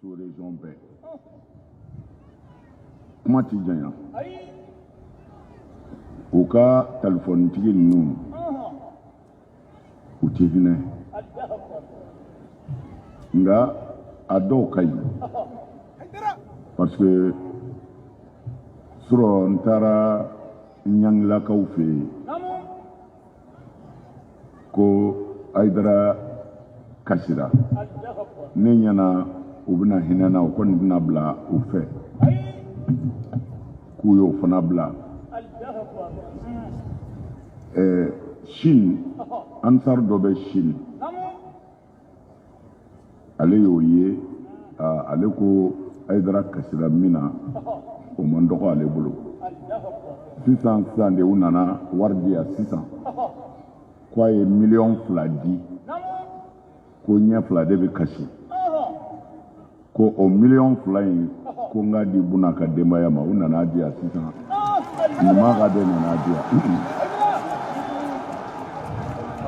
sous région bɛɛ kuma ti janya u ka telefonitigi ninnu u ti hinɛ nga a dɔw ka ɲi parce que surɔ n taara ɲangilakaw fɛ yen ko Aidara kasira ne ɲɛna u bɛna hinɛ na u kɔni bɛna bila u fɛ k'u y'o fana bila Chine ansar dɔ bɛ Chine ale y'o ye ale ko Aidara kasira min na o man dɔgɔ ale bolo sisan de u nana wari di yan sisan ko a ye $2 di ko ɲɛ 2 de bɛ kasi ko o $2 in ko n ka di Buna ka denbaya ma u nana di yan sisan Nimaka de nana di yan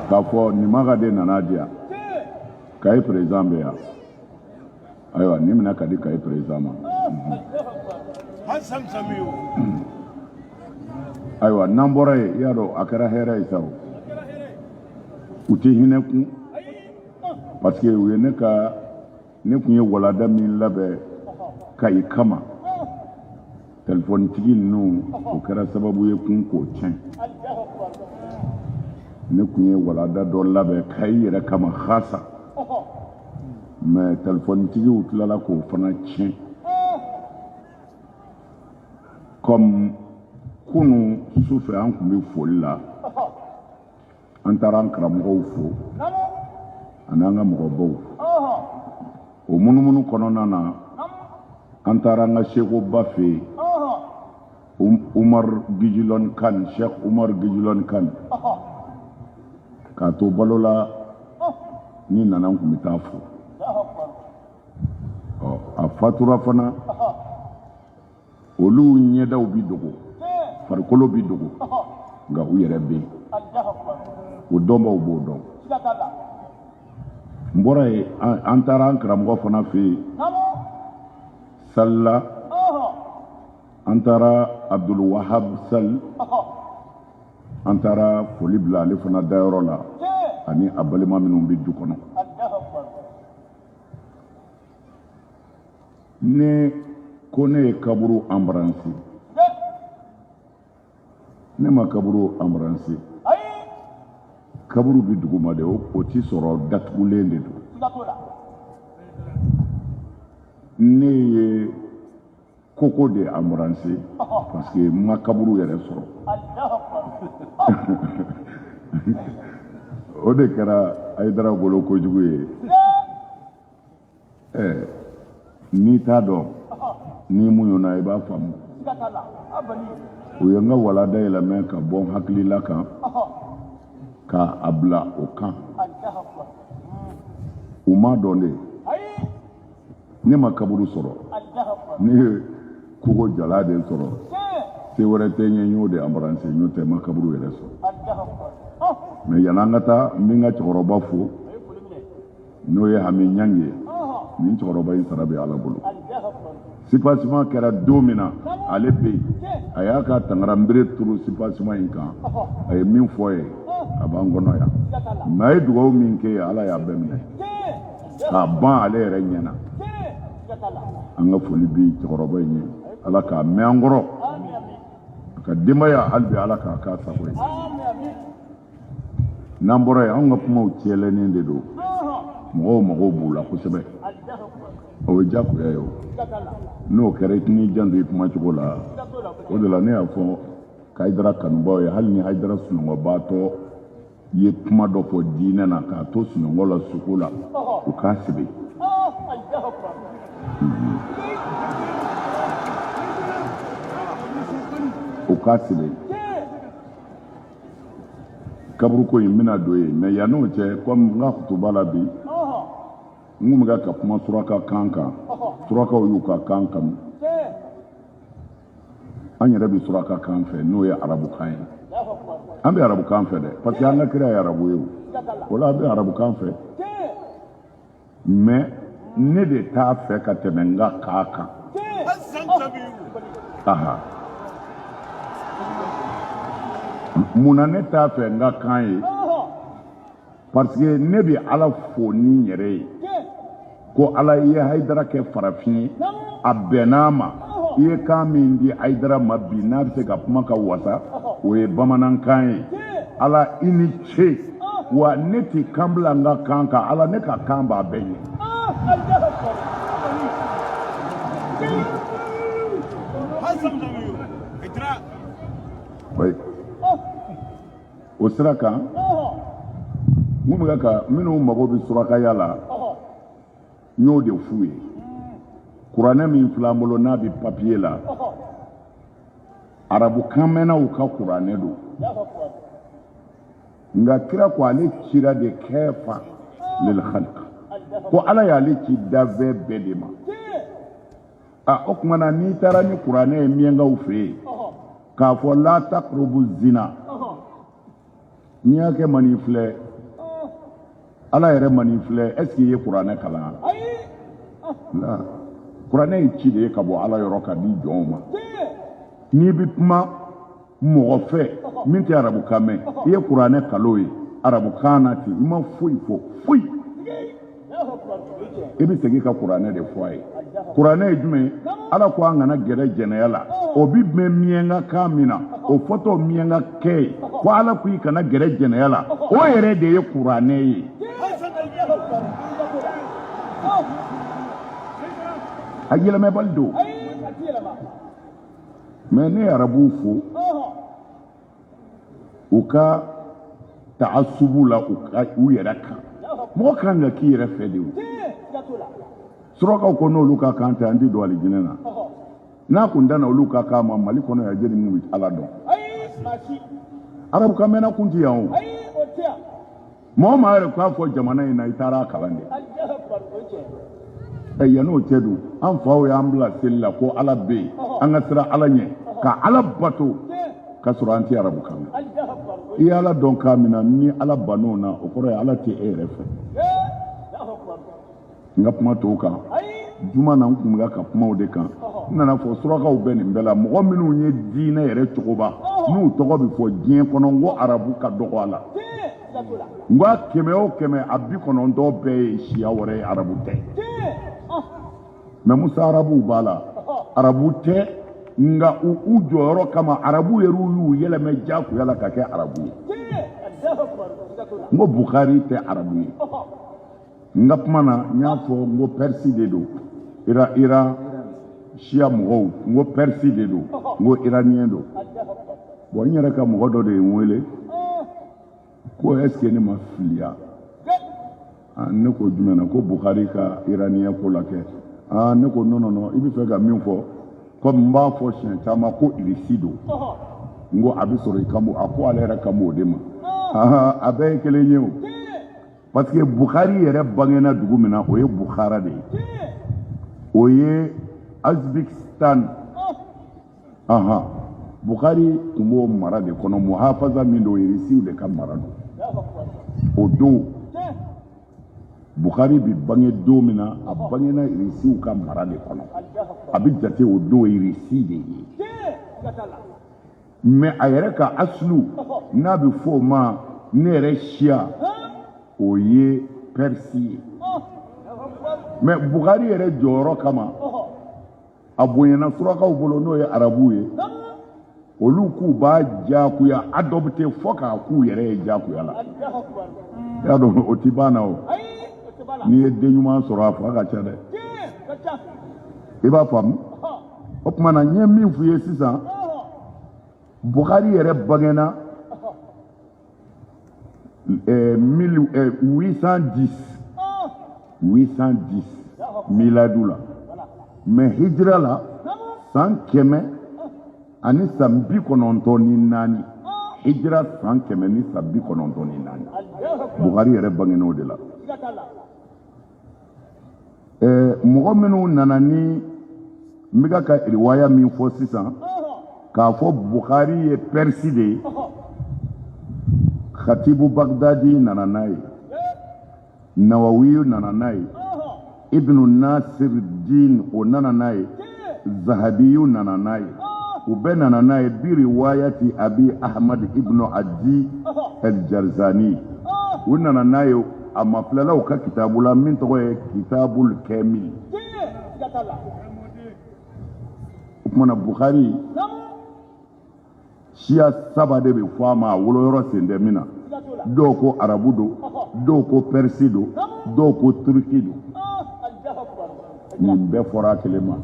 k'a fɔ Nimaka de nana di yan Kayi président bɛ yan ayiwa ni minɛ ka di Kayi président ma ayiwa n'an bɔra yen i y'a dɔn a kɛra hɛrɛ ye sa o u tɛ hinɛ kun parce que u ye ne kun ye walada min labɛn Kayi kama telefonitigi ninnu o kɛra sababu ye kun k'o tiɲɛ ne kun ye walada dɔ labɛn Kayi yɛrɛ kama xasa mais telefonitigiw tilala k'o fana tiɲɛ comme kunu sufɛ an kun bɛ foli la an taara an karamɔgɔw fo ani an ka mɔgɔbaw o munumunu kɔnɔna na an taara an ka sekoba fɛ yen Umar Gijilon Kan Sheikh Umar Gijilon Kan k'a to balo la ni nana n kun bɛ taa fo a fatura fana olu ɲɛdaw bi dogo farikolo bi dogo nka u yɛrɛ bɛ yen o dɔnbaw b'o dɔn n bɔra yen an taara an karamɔgɔ fana fɛ yen Salila an taara Abdul Wahab Sal an taara foli bila ale fana dayɔrɔ la ani a balima minnu bɛ du kɔnɔ ne ko ne ye kaburu embrasser ne ma kaburu embrasser kaburu bi duguma de o ti sɔrɔ datugulen de don ne ye koko de embrasser parce que n ma kaburu yɛrɛ sɔrɔ o de kɛra Aidara bolo kojugu ye n'i t'a dɔn n'i muɲuna i b'a faamu u ye n ka walada yɛlɛmɛ ka bɔ n hakilila kan k'a bila o kan u m'a dɔn de ne ma kaburu sɔrɔ ne ye kogo jala de sɔrɔ se wɛrɛ tɛ n ye n y'o de embrasser n'o tɛ n ma kaburu yɛrɛ sɔrɔ mais yan'an ka taa n bɛ n ka cɛkɔrɔba fo n'o ye Hami Ɲangi ye nin cɛkɔrɔba in sara bɛ Ala bolo sipasima kɛra don min na ale bɛ yen a y'a ka tangaranbere turu sipasima in kan a ye min fɔ ye a b'an kɔnɔ yan mais a ye dugawu min kɛ Ala y'a bɛɛ minɛ k'a ban ale yɛrɛ ɲɛna an ka foli bi cɛkɔrɔba in ye Ala k'a mɛn an kɔrɔ a ka denbaya hali bi Ala k'a k'a sago ye n'an bɔra yen anw ka kumaw cɛlɛnnen de don mɔgɔw mago b'u la kosɛbɛ o ye diyagoya ye o n'o kɛra i t'i janto i kuma cogo la o de la ne y'a fɔ Aidara kanubaw ye hali ni Aidara sunɔgɔbaatɔ ye kuma dɔ fɔ diinɛ na k'a to sunɔgɔ la suko la u k'a sɛbɛn u k'a sɛbɛn kaburuko in bɛna don yen mais yan'o cɛ comme n ka kutuba la bi n kun bɛ ka kuma suraka kan kan surakaw y'u ka kan kanu an yɛrɛ bɛ suraka kan fɛ n'o ye arabukan ye an bɛ arabukan fɛ dɛ parce que an ka kira ye arabu ye o la an bɛ arabukan fɛ mais ne de t'a fɛ ka tɛmɛ n ka kaa kan. Aha. Munna ne t'a fɛ n ka kan ye? Parce que ne bɛ Ala fo ni n yɛrɛ ye. Ko Ala i ye Hayidara kɛ farafin ye, a bɛnn'a ma. I ye kan min di Hayidara ma bi n'a bɛ se ka kuma ka wasa, o ye bamanankan ye. Ala i ni ce, wa ne tɛ kan bila n ka kan kan, Ala ne ka kan b'a bɛɛ ye. O sira kan minnu mago bɛ surakaya la n y'o de f'u ye. Kuranɛ min filɛ an bolo n'a bɛ papiye la, arabukan mɛnnaw ka kuranɛ don, nka kira ko ale cira de kɛfa lil khalq, ko Ala y'ale ci dafɛn bɛɛ de ma. O kumana n'i taara ni kuranɛ ye miyankaw fɛ yen k'a fɔ la taqrubu zina, n'i y'a kɛ mani filɛ, Ala yɛrɛ mani filɛ, est ce que i ye kuranɛ kalan? La kuranɛ ye ci de ye ka bɔ Ala yɔrɔ ka di jɔnw ma. N'i bɛ kuma mɔgɔ fɛ min tɛ arabukan mɛn, i ye kuranɛ kalo ye arabukan na ten, i ma foyi fɔ foyi. I bɛ segin ka kuranɛ de fɔ a ye. Kuranɛ ye jumɛn? Ala ko an kana gɛrɛ jɛnɛya la. O bɛ bɛn miyanka kan min na, o fɔtɔ miyanka kɛ ye. Ko Ala ko i kana gɛrɛ jɛnɛya la, o yɛrɛ de ye kuranɛ ye. A yɛlɛmɛbali don. Mais ne arabuw fo u ka taasubu la u yɛrɛ kan. Mɔgɔ kan ka k'i yɛrɛ fɛ de o. Surakaw ko n'olu ka kan tɛ an tɛ don alijinɛ na. N'a kun danna olu ka kan ma Mali kɔnɔ yan jeli mun bɛ Ala dɔn. Arabukan mɛnna kun tɛ yan o. Mɔgɔ maa yɛrɛ k'a fɔ jamana in na i taara a kalan de. Yan'o cɛ dun an faw y'an bila seli la ko Ala bɛ yen, an ka siran Ala ɲɛ, ka Ala bato ka sɔrɔ an tɛ arabukan mɛn. I ye Ala dɔn kan min na ni Ala bann'o na, o kɔrɔ ye Ala tɛ e yɛrɛ fɛ. N ka kuma tɔw kan, juma na n kun bɛ ka kumaw de kan, n nana fɔ surakaw bɛ nin bɛɛ la, mɔgɔ minnu ye diinɛ yɛrɛ cogoba n'u tɔgɔ bɛ fɔ diɲɛ kɔnɔ n ko arabu ka dɔgɔ a la. N ko a 100 o 100 a 90 bɛɛ ye siya wɛrɛ ye, arabu tɛ. Mais Musa arabuw b'a la, arabu tɛ, nka u jɔyɔrɔ kama arabu yɛrɛ y'u yɛlɛmɛ jagoya la ka kɛ arabu ye. N ko Bukhari tɛ arabu ye. N ka kuma na n y'a fɔ n ko Persi de don, Iran siya mɔgɔw, n ko Persi de don, n ko iraniyɛn don. Bon n yɛrɛ ka mɔgɔ dɔ de ye n wele ko est ce que ne ma filiya? Ne ko jumɛn na? Ko Bukhari ka iraniyɛn ko la kɛ. Ne ko non, i bɛ fɛ ka min fɔ, comme n b'a fɔ siɲɛ caman ko irisi don. N ko a bɛ sɔrɔ i kan a ko ale yɛrɛ kan o de ma. A bɛɛ ye kelen ye o. Parce que Bukhari yɛrɛ bangena dugu min na o ye Bukhara de ye. O ye Uzbekistan. Bukhari tun b'o mara de kɔnɔ, muhafaza min don irisiw de ka mara don. O don Bukhari bi bange don min na a bangena irisiw ka mara de kɔnɔ. A bɛ jate o don irisi de ye. Mais a yɛrɛ ka aslu n'a bɛ fɔ o ma ne yɛrɛ siya, o ye Persi ye. Mais Bukhari yɛrɛ jɔyɔrɔ kama a bonyana surakaw bolo n'o ye arabu ye, olu k'u b'a jagoya adopter fɔ k'a k'u yɛrɛ ye jagoya la. I y'a dɔn o tɛ ban na o. N'i ye den ɲuman sɔrɔ a fa ka ca dɛ. I b'a faamu? O tuma na n ye min f'i ye sisan, Bukhari yɛrɛ bangena 810 miladu la, mais hijira la san 100 ani san 94, hijira san 100 ni san 94. Bukhari yɛrɛ bangena o de la. Mɔgɔ minnu nana ni n bɛ ka riwaya min fɔ sisan k'a fɔ Bukhari ye Persi de ye, Khatibu Bagdadi nana n'a ye, Nawawi nana n'a ye, ibnu Nasir Din o nana n'a ye Zahabiyu nana n'a ye u bɛɛ nana n'a ye bi riwayati Abi Ahmad ibnu Adi al-Jarzani u nana n'a ye a ma filɛla u ka kitabu la min tɔgɔ ye Kitabul Kamil o kumana Bukhari siya 7 de bɛ fɔ a ma a woloyɔrɔ sen tɛ min na dɔw ko arabu don dɔw ko persi don dɔw ko turki don nin bɛɛ fɔra kelen ma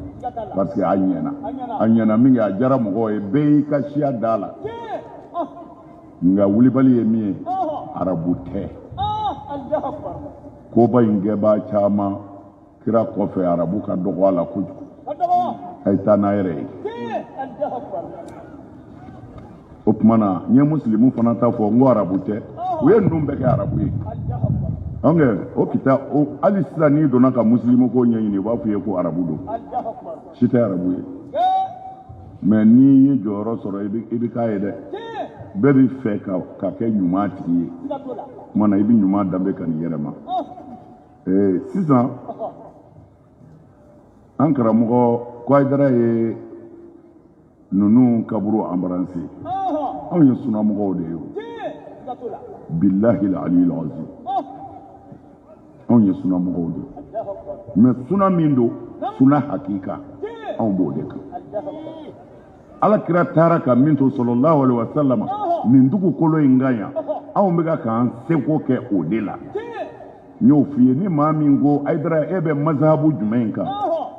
parce que a ɲɛna min kɛ a jara mɔgɔw ye bɛɛ y'i ka siya da la nka wulibali ye min ye arabu tɛ koba in kɛbaa caman kira kɔfɛ arabu ka dɔgɔ a la kojugu a ye taa n'a yɛrɛ ye o tuma na n ye musilimu fana ta fɔ n ko arabu tɛ u ye ninnu bɛɛ kɛ arabu ye an kɛ o kita hali sisan n'i donna ka musilimu ko ɲɛɲini u b'a fɔ i ye ko arabu don si tɛ arabu ye mɛ n'i ye jɔyɔrɔ sɔrɔ i bɛ k'a ye dɛ bɛɛ bɛ fɛ ka kɛ ɲuman tigi ye o tuma na i bɛ ɲuman danbe ka n'i yɛrɛ ma sisan an karamɔgɔ Kwayidara ye ninnu kaburu embrasser anw ye sunamɔgɔw de ye o billahi al-aliyyil azim anw ye sunamɔgɔw de mais suna min don suna hakika anw b'o de kan Alakira taara ka min to sallallahu alaihi wasallam nin dugukolo in kan yan anw bɛ k'an seko kɛ o de la n y'o f'i ye ni maa min ko Ayidara e bɛ mazhabu jumɛn kan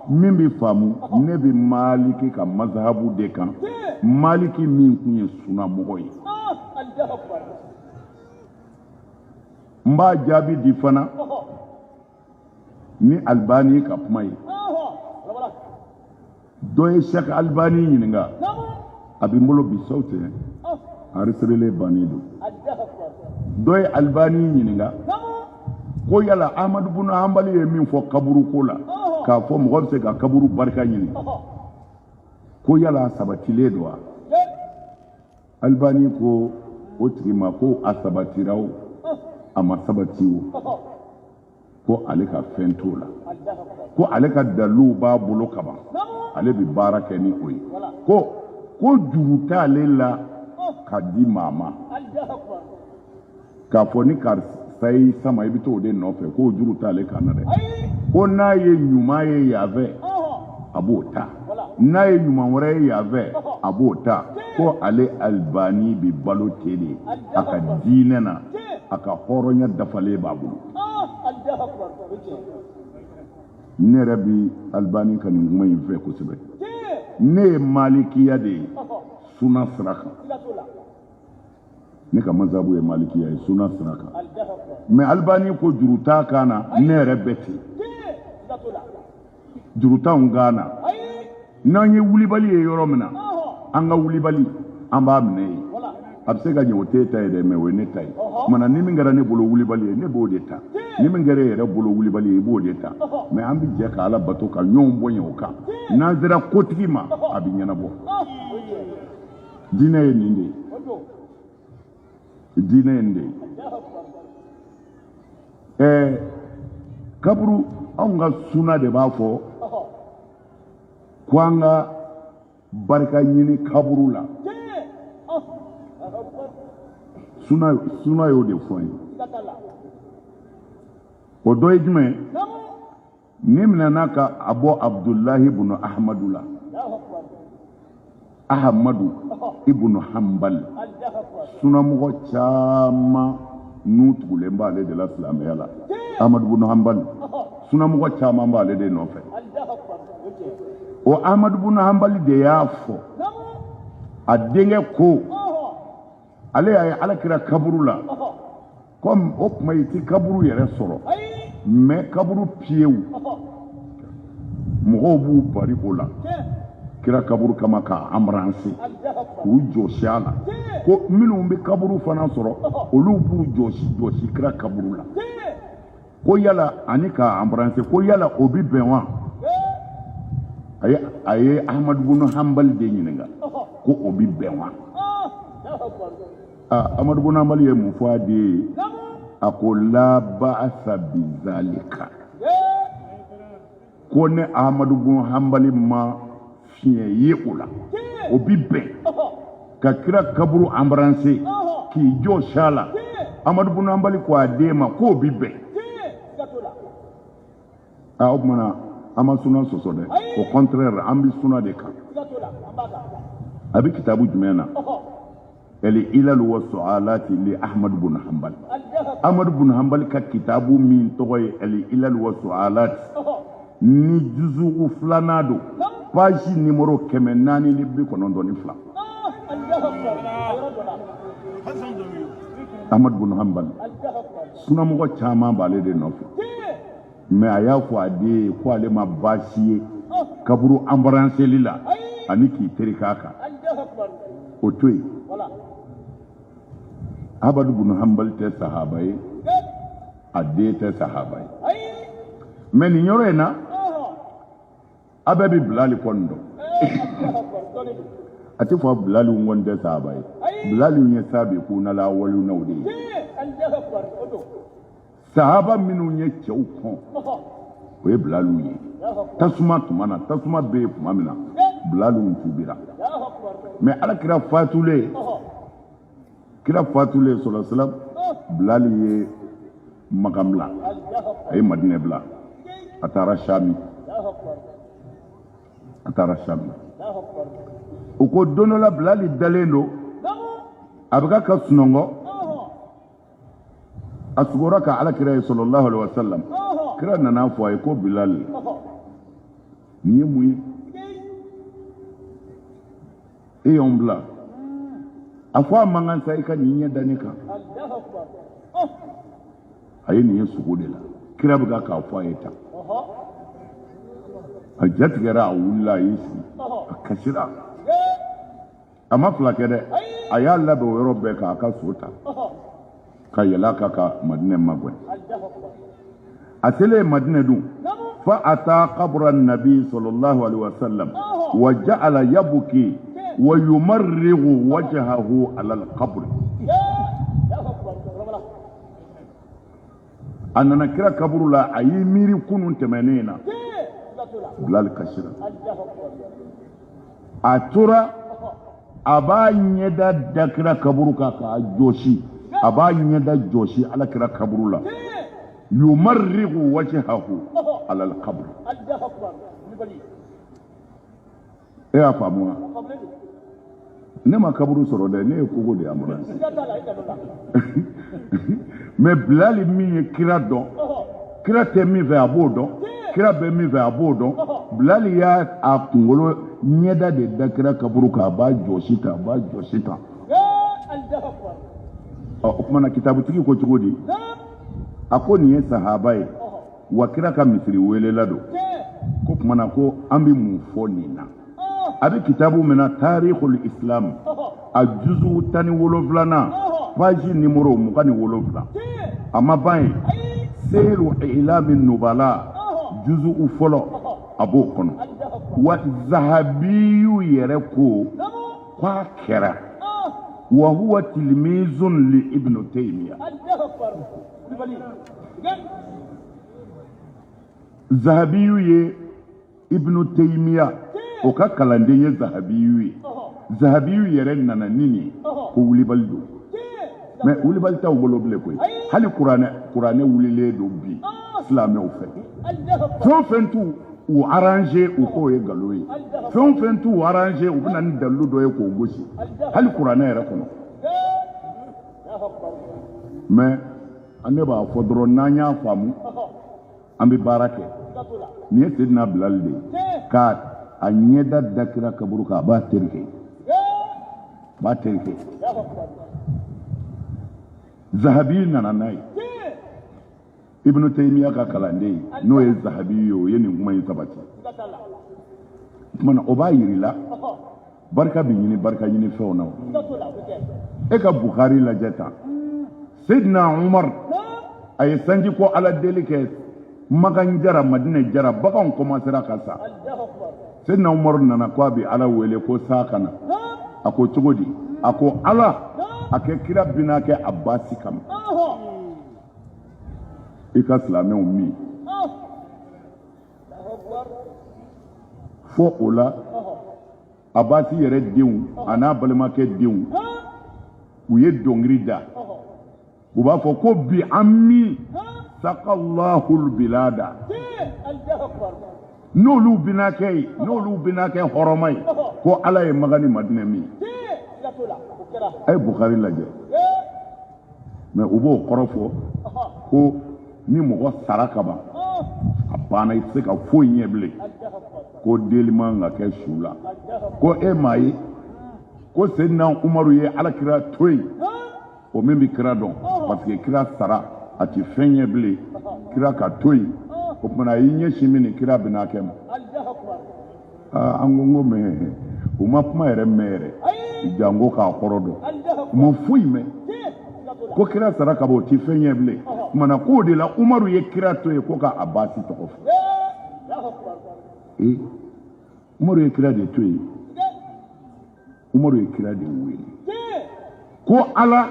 min bɛ faamu ne bɛ Maliki ka mazhabu de kan Maliki min kun ye sunamɔgɔ ye n b'a jaabi di fana ni Albani ka kuma ye dɔ ye Sheikh Albani ɲininka a bɛ n bolo bi saw tɛ enregistré bannen don dɔ ye Albani ɲininka ko yala Ahmadu bun Hanbali ye min fɔ kaburu ko la k'a fɔ mɔgɔ bɛ se ka kaburu barika ɲini ko yala sabatilen don wa Albani ko o tigi ma ko a sabatira o a ma sabati o ko ale ka fɛn t'o la ko ale ka dalilu b'a bolo kaban ale bɛ baara kɛ ni o ye ko juru t'ale la ka di maa ma k'a fɔ ni karisa y'i sama i bɛ t'o de nɔfɛ k'o juru t'ale kan na dɛ ko n'a ye ɲuman ye yan fɛ a b'o ta n'a ye ɲuman wɛrɛ ye yan fɛ a b'o ta ko ale Albani bɛ balo ten de a ka diinɛ na a ka hɔrɔnya dafalen b'a bolo ne yɛrɛ bɛ Albani ka nin kuma in fɛ kosɛbɛ ne ye Malikiya de ye suna sira kan ne ka mazhabu ye Malikiya ye suna sira kan mais Albani ko juru t'a kan na ne yɛrɛ bɛ ten juru t'anw kan na n'an ye wulibali ye yɔrɔ min na an ka wulibali an b'a minɛ yen a bɛ se ka ɲɛ o t'e ta ye dɛ mais o ye ne ta ye kumana ni min kɛra ne bolo wulibali ye ne b'o de ta ni min kɛra e yɛrɛ bolo wulibali ye i b'o de ta mais an bɛ jɛ ka Ala bato ka ɲɔgɔn bonya o kan n'an sera kotigi ma a bɛ ɲɛnabɔ diinɛ ye nin de ye diinɛ ye nin de ye kaburu anw ka suna de b'a fɔ ko an ka barika ɲini kaburu la suna y'o de fɔ n ye o dɔ ye jumɛn ne minɛna ka a bɔ Abdullahi ibn Ahmadu la Ahmadu ibn Hanbal sunamɔgɔ caman n'u tugulen b'ale de la silamɛya la Ahmadu ibn Hanbal sunamɔgɔ caman b'ale de nɔfɛ o Ahmadu ibn Hanbal de y'a fɔ a denkɛ ko ale y'a ye Alakira kaburu la comme o tuma i ti kaburu yɛrɛ sɔrɔ mais kaburu piyewu mɔgɔw b'u bari o la kira kaburu kama k'a embrasser k'u jɔsi a la ko minnu bɛ kaburu fana sɔrɔ olu b'u jɔsi kira kaburu la ko yala ani k'a embrasser ko yala o bi bɛn wa a ye Ahmadu ibn Hanbal de ɲininka ko o bi bɛn wa Ahmadu ibn Hanbal ye mun fɔ a den ye a ko la ba'asa bizalika ko ne Ahmadu bun Hanbali ma fiɲɛ ye o la o bi bɛn ka kira kaburu embrasser k'i jɔ sa la Ahmadu bun Hanbali ko a den ma k'o bi bɛn o tumana an ma suna sɔsɔ dɛ au contraire an bi suna de kan a bi kitabu jumɛn na الإلل والسؤالات لأحمد بن حنبل أحمد بن حنبل ككتاب من طوي الإلل والسؤالات ni juzu flanado page numéro kemenani libbi konondoni fla Ahmad bin Hanbal suna mo chama bale de nofu mais aya ko ade ko ale ma basiye kaburu embrasser lila aniki terikaka otoy Ahmad bin Hanbal te sahabaye ade te sahabaye mais ni ñorena ababi Bilal kondo ati fo Bilal wonde sahabaye Bilal nye sabi ku na la walu nawde sahaba minu nye cew kon o ye Bilal ye tasuma tumana tasuma be kuma mina Bilal tubira mais ala kira fatule sallallahu alaihi wasallam Bilal ye magamla ay Madina bla atara Shami o ko dono la Bilal dalendo abaga ka sunongo asugora ka ala kira sallallahu alaihi wasallam kira nana fo ay ko Bilal ni muyi e ombla afwa mangan sai ka ninya danika ayi ni sugo de la kira baga ka fo ayeta ajat gara awulla yisi akashira ama flake de aya Allah be woro be ka sota ka yala ka Madina magwe asele Madina du fa ata qabra an-nabi sallallahu alaihi wasallam wa ja'ala yabki wa yumarrigu wajhahu ala al-qabr anana kira kaburu la ayi miri kunun temenena Bilal kashira atura aba nyeda dakira kaburu ka joshi aba nyeda joshi ala kira kaburu la yumarrigu wajhahu ala al-qabr afamu ne ma kaburu soro de ne kogo de amura mais Bilal mi kira don kira te mi ve abodo kira be mi ve abodo Bilal ya akungolo nyeda de dakira kaburu ka ba joshi ta kuma na kitabu tiki ko chugodi ako ni sahaba yi wa kira ka misri wele lado ko kuma na ko ambi mu fonina abi kitabu mena tarikhul islam ajuzu tani woloflana page numéro mukani wolofla ama bayi seyru ilamin nubala juzu folo abo kono wa zahabiyu yere ko kwa kera wa huwa tilmizun li ibn Taymiyyah zahabiyu ye ibn Taymiyyah o ka kalande ye zahabiyu yere nana nini ko wulibaldo mais wulibal taw bolo ble koy hali qur'ane wulile do bi islam o fait fentu ou arranger ou ko e galoyi fentu ou arranger ou nan dalu do e ko gosi hali qur'ane yere kono mais ane ba fodro nanya famu ambi barake ni sidna Bilal de ka anyeda dakira kaburu ka ba terke zahabi nananai ibn Taymiyyah ka kalande no ye zahabi yo ye ni kuma yin sabati mana oba yirila barka bi yini barka yini fewna e ka Bukhari la jeta Sidna Umar ay sanji ko ala delike magan jara Madina jara bakan commencera ka sa Sidna Umar nana ko bi ala wele ko sakana ako chugodi ako ala ake kira binake Abbasi kam ika islamé mi fo o la Abasi yɛrɛ denw a n'a balimakɛ denw u ye dɔnkili da u b'a fɔ ko bi an min sakallahu bilada n'olu bina kɛ hɔrɔma ye ko Ala ye Maka ni Madinɛ min a ye Bukari lajɛ mais u b'o kɔrɔ fɔ ko ni mɔgɔ sara kaban a banna i tɛ se ka foyi ɲɛ bilen ko deli man ka kɛ su la ko e maa ye ko Seydina Umaru ye Alakira to yen o min bɛ kira dɔn parce que kira sara a tɛ fɛn ɲɛ bilen kira ka to yen o tumana a y'i ɲɛsin min ni kira bɛna kɛ ma an ko mɛ u ma kuma yɛrɛ mɛn yɛrɛ jango k'a kɔrɔ dɔn u ma foyi mɛn ko kira sara ka bɔ o tɛ fɛn ɲɛ bilen o tumana k'o de la Umaru ye kira to yen ko ka Abasi tɔgɔ fɔ Umaru ye kira de to yen Umaru ye kira de wele ko Ala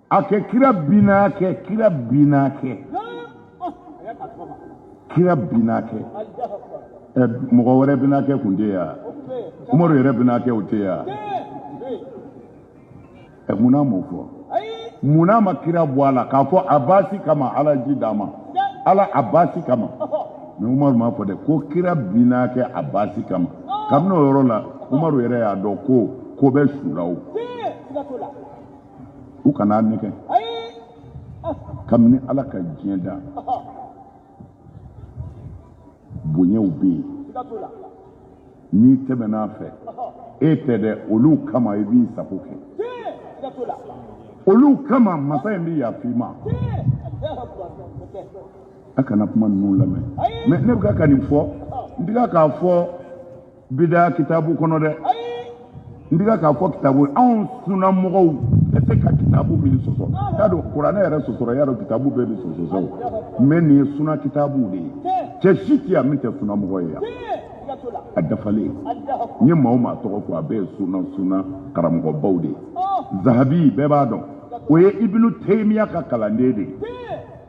a kɛ kira binna kɛ mɔgɔ wɛrɛ bina kɛ kun tɛ yan Umaru yɛrɛ bina kɛ o tɛ yan munna m'o fɔ munna ma kira bɔ a la k'a fɔ Abasi kama Ala ji d'a ma Ala Abasi kama mais Umaru m'a fɔ dɛ ko kira bina kɛ Abasi kama kabini o yɔrɔ la Umaru yɛrɛ y'a dɔn ko bɛ su la o u kana nɛgɛ kabini Ala ka diɲɛ da bonyaw bɛ yen n'i tɛmɛn'a fɛ e tɛ dɛ olu kama i b'i sago kɛ olu kama masa in bɛ yafa i ma a kana kuma ninnu lamɛn mais ne bɛ ka nin fɔ n tɛ k'a fɔ bidaya kitabu kɔnɔ dɛ n tɛ k'a fɔ kitabu anw sunnamɔgɔw tɛ se ka kitabu min sɔsɔ y'a dɔn kuranɛ yɛrɛ sɔsɔra y'a dɔn kitabu bɛɛ bɛ sɔsɔ mais nin ye sunna kitabu de ye cɛ si tɛ yan min tɛ sunnamɔgɔ ye yan a dafalen n ye maa o maa tɔgɔ fɔ a bɛɛ ye sunna karamɔgɔbaw de ye Zahabi bɛɛ b'a dɔn o ye Ibnu Taymiya ka kalanden de ye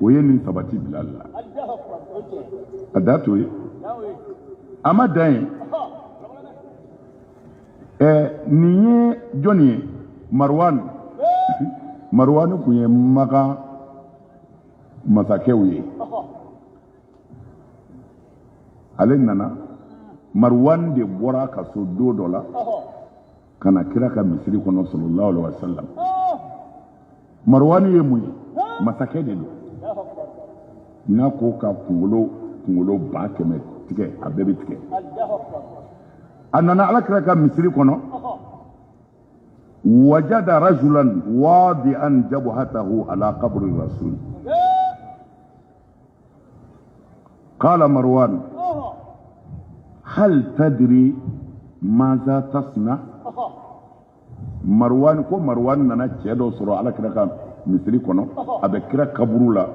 o ye nin sabati Bilal la a da to ye a ma dan ye nin ye jɔn ye Marwan kun ye Maka masakɛw ye ale nana Marwan de bɔra ka so don dɔ la ka na kira ka misiri kɔnɔ sallallahu alaihi wasallam Marwan ye mun ye masakɛ de don n'a ko ka kunkolo 100,000 tigɛ a bɛɛ bɛ tigɛ a nana Alakira ka misiri kɔnɔ wajada rajulan wadi'an jabhatahu ala qabri rasul qala Marwan hal tadri maza tasna Marwan nana cɛ dɔ sɔrɔ Alakira ka misiri kɔnɔ a bɛ kira kaburu la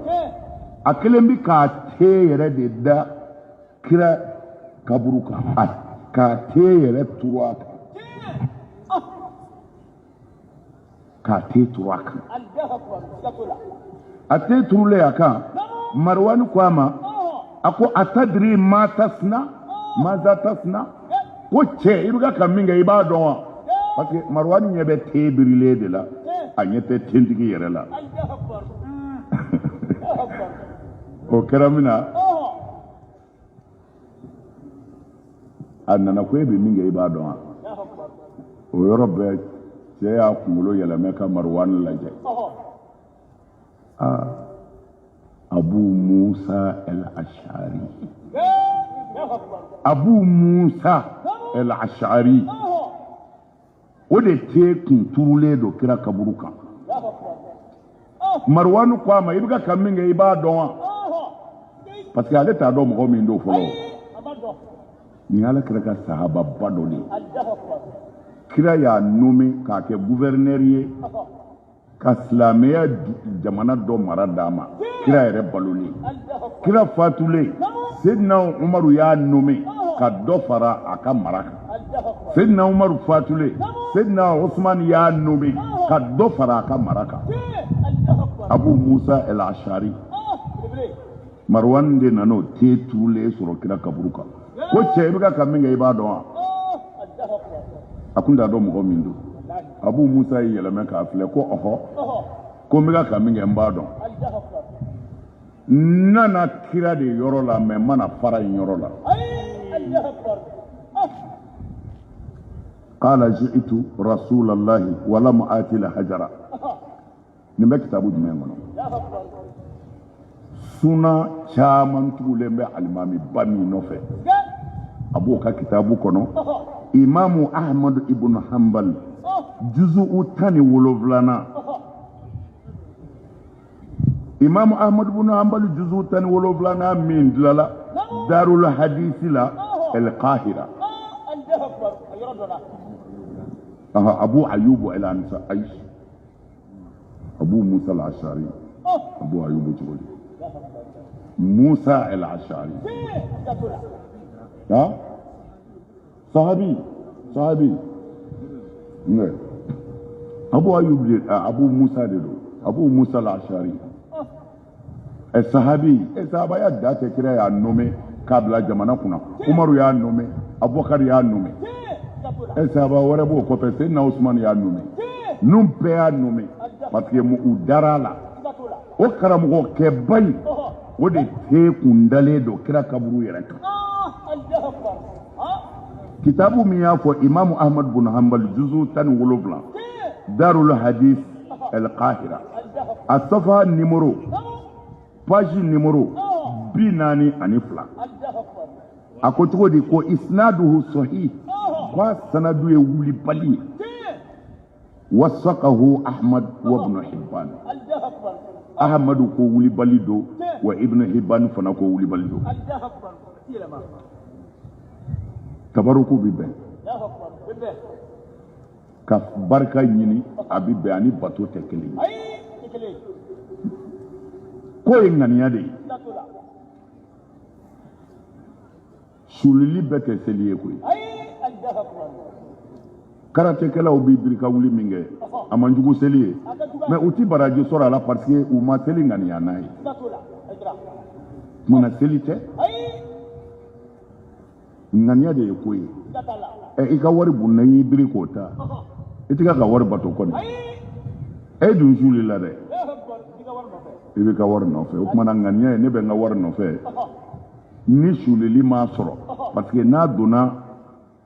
a kelen bi k'a te yɛrɛ de da kira kaburu kan k'a te yɛrɛ turu a kan k'a te turu a kan a te turulen a kan Marwan ko a ma a ko atadiri maza tasna ko cɛ i bɛ ka min kɛ i b'a dɔn wa parce que Marwan ɲɛ bɛ te birilen de la a ɲɛ tɛ tentigi yɛrɛ la o kɛra min na a nana ko e bɛ min kɛ i b'a dɔn wa o yɔrɔ bɛɛ cɛ y'a kunkolo yɛlɛmɛ ka Marwan lajɛ Abu Musa al-Ash'ari o de te kun turulen don kira kaburu kan Marwan ko a ma i bɛ ka min kɛ i b'a dɔn wa parce que ale t'a dɔn mɔgɔ min don fɔlɔ nin ye Alakira ka sahababa dɔ de ye kira y'a nommé k'a kɛ gouverneur ye ka silamɛya jamana dɔ mara d'a ma kira yɛrɛ balolen kira fatulen Seydina Umaru y'a nommé ka dɔ fara a ka mara kan Seydina Umaru fatulen Seydina Usman y'a nommé ka dɔ fara a ka mara kan Abu Musa al-Ash'ari Marwan de nana o te turulen sɔrɔ kira kaburu kan ko cɛ i bɛ ka min kɛ i b'a dɔn wa a kun t'a dɔn mɔgɔ min don Abu Musa y'i yɛlɛmɛ k'a filɛ ko ɔhɔ ko n bɛ ka min kɛ n b'a dɔn n nana kira de yɔrɔ la mais n mana fara in yɔrɔ la qala ji'tu rasulallahi wa lam ati la hajara nin bɛ kitabu jumɛn kɔnɔ suna caman tugulen bɛ alimami ba min nɔfɛ a b'o ka kitabu kɔnɔ imamu ahmadu ibn hanbal juzu'u 17 imamu ahmadu ibn hanbal juzu'u 17 min dilala darul hadisi la el qahira abu ayyub al ansari abu musa al ashari abu ayyub jawli musa al ashari ha sahabi ne abu ayyub abu musa de do abu musa al ashari sahabi sahaba ya date kira ya nome kabla jamana kuna umaru ya nome abubakar ya nome sahaba wara bo ko fe na usman ya nome num pe ya nome parce que mu udara la o karamugo ke bay o de te kundale do kira kaburu yere kan kitabu mi ya fo imam ahmad bin hanbal juzu 17 darul hadith al qahira as-safa numéro page numéro binani anifla ako cogo di ko isnaduhu sahih wa sanadu ye wuli bali wasaqahu ahmad wa ibn hibban ahmad ko wuli bali do wa ibn hibban fana ko wuli bali do tabaruku bibe ka barka nyini abibe ani bato tekeli ko ye ŋaniya de ye sulili bɛɛ tɛ seli ye koyi karatekɛlaw bɛ birika wuli min kɛ a man jugu seli ye mais u ti baraji sɔrɔ a la parce que u ma seli ŋaniya n'a ye munna seli tɛ ŋaniya de ye ko ye i ka wari bunna i y'i biri k'o ta i tɛ ka wari bato kɔni e dun sulila dɛ i bɛ ka wari nɔfɛ o kumana ŋaniya ye ne bɛ n ka wari nɔfɛ ni sulili m'a sɔrɔ parce que n'a donna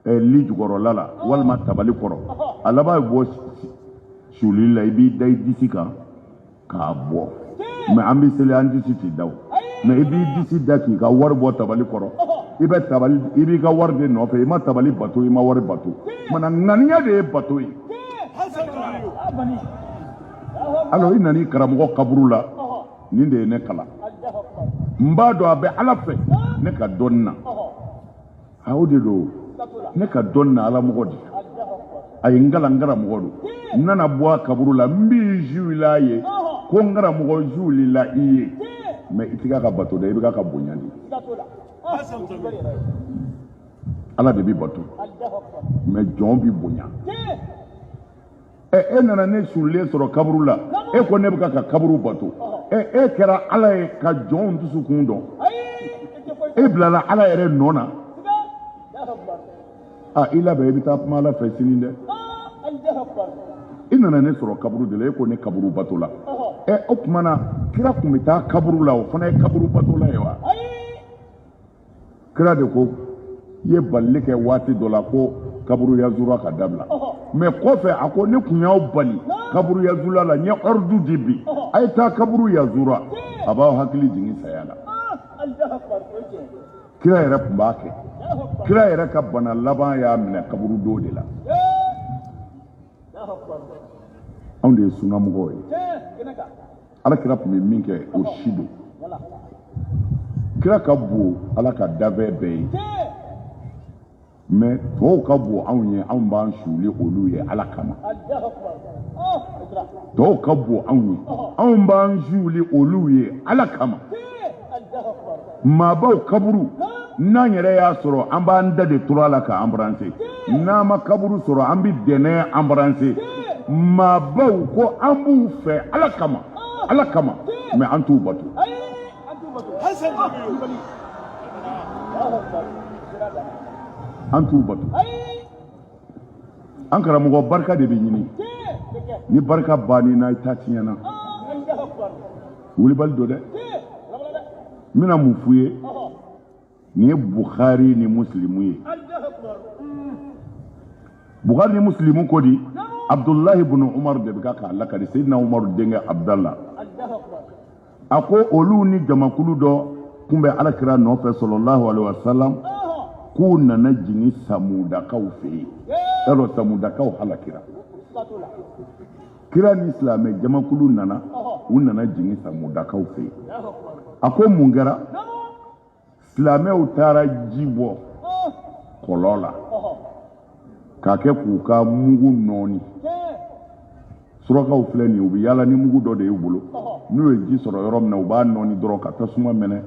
li jukɔrɔla la walima tabali kɔrɔ a laban bɛ bɔ sulili la i b'i da i disi kan k'a bɔ mais an bɛ seli an disi tɛ da o mais i b'i disi da k'i ka wari bɔ tabali kɔrɔ i b'i ka wari de nɔfɛ i ma tabali bato i ma wari bato kumana ŋaniya de ye bato ye alors i nana i karamɔgɔ kaburu la nin de ye ne kalan n b'a dɔn a bɛ ala fɛ ne ka dɔnni na o de don ne ka dɔnni na ala mɔgɔ de a ye n kalan n karamɔgɔ don n nana bɔ a kaburu la n b'i zuwila a ye ko n karamɔgɔ zuwilila i ye mais i tɛ ka bato dɛ i bɛ ka bonya de ala de bɛ bato mais jɔn bɛ bonya e nana ne sulilen sɔrɔ kaburu la e ko ne bɛ ka kaburu bato e kɛra ala ye ka jɔnw dusukun dɔn e bilala ala yɛrɛ nɔ na i labɛn i bɛ taa kuma ala fɛ sini dɛ i nana ne sɔrɔ kaburu de la e ko ne kaburu bato la o tuma na kira tun bɛ taa kaburu la o fana ye kaburu bato la ye wa kira de ko i ye balili kɛ waati dɔ la ko kaburu yazura ka dabila mais kɔfɛ a ko ne kun y'aw bali kaburu yazura la n ye ordre di bi a ye taa kaburu yazura a b'aw hakili jigin saya la kira yɛrɛ tun b'a kɛ kira yɛrɛ ka bana laban y'a minɛ kaburu don de la anw de ye sunnamɔgɔw ye ala kira tun bɛ min kɛ o si don kira ka bon ala ka dafɛ bɛɛ ye mais tɔw ka bon anw ye anw b'an suli olu ye ala kama tɔw ka bon anw ye anw b'an suli olu ye ala kama maabaw kaburu n'an yɛrɛ y'a sɔrɔ an b'an da de turu a la ka embrasser n'an ma kaburu sɔrɔ an bɛ dɛnɛ embrasser maabaw ko an b'u fɛ ala kama mais an t'u bato an t'u bato an karamɔgɔ barika de bɛ ɲini ni barika banni na i ta tiɲɛna wulibali don dɛ n bɛna mun f'u ye nin ye Bukhari ni Muslimu ye Bukhari ni Muslimu ko di Abdullahi ibn Umar de bɛ k'a lakari Seydina Umar denkɛ Abdallah a ko olu ni jamakulu dɔ kun bɛ Alakira nɔfɛ sallallahu alaihi wasallam k'u nana jigin Samudakaw fɛ yen yalɔ Samudakaw halakira kira ni silamɛ jamakulu nana u nana jigin Samudakaw fɛ yen a ko mun kɛra silamɛw taara ji bɔ kɔlɔn la k'a kɛ k'u ka mugu nɔɔni surakaw filɛ nin ye u bɛ yaala ni mugu dɔ de y'u bolo n'u ye ji sɔrɔ yɔrɔ min na u b'a nɔɔni dɔrɔn ka tasuma minɛ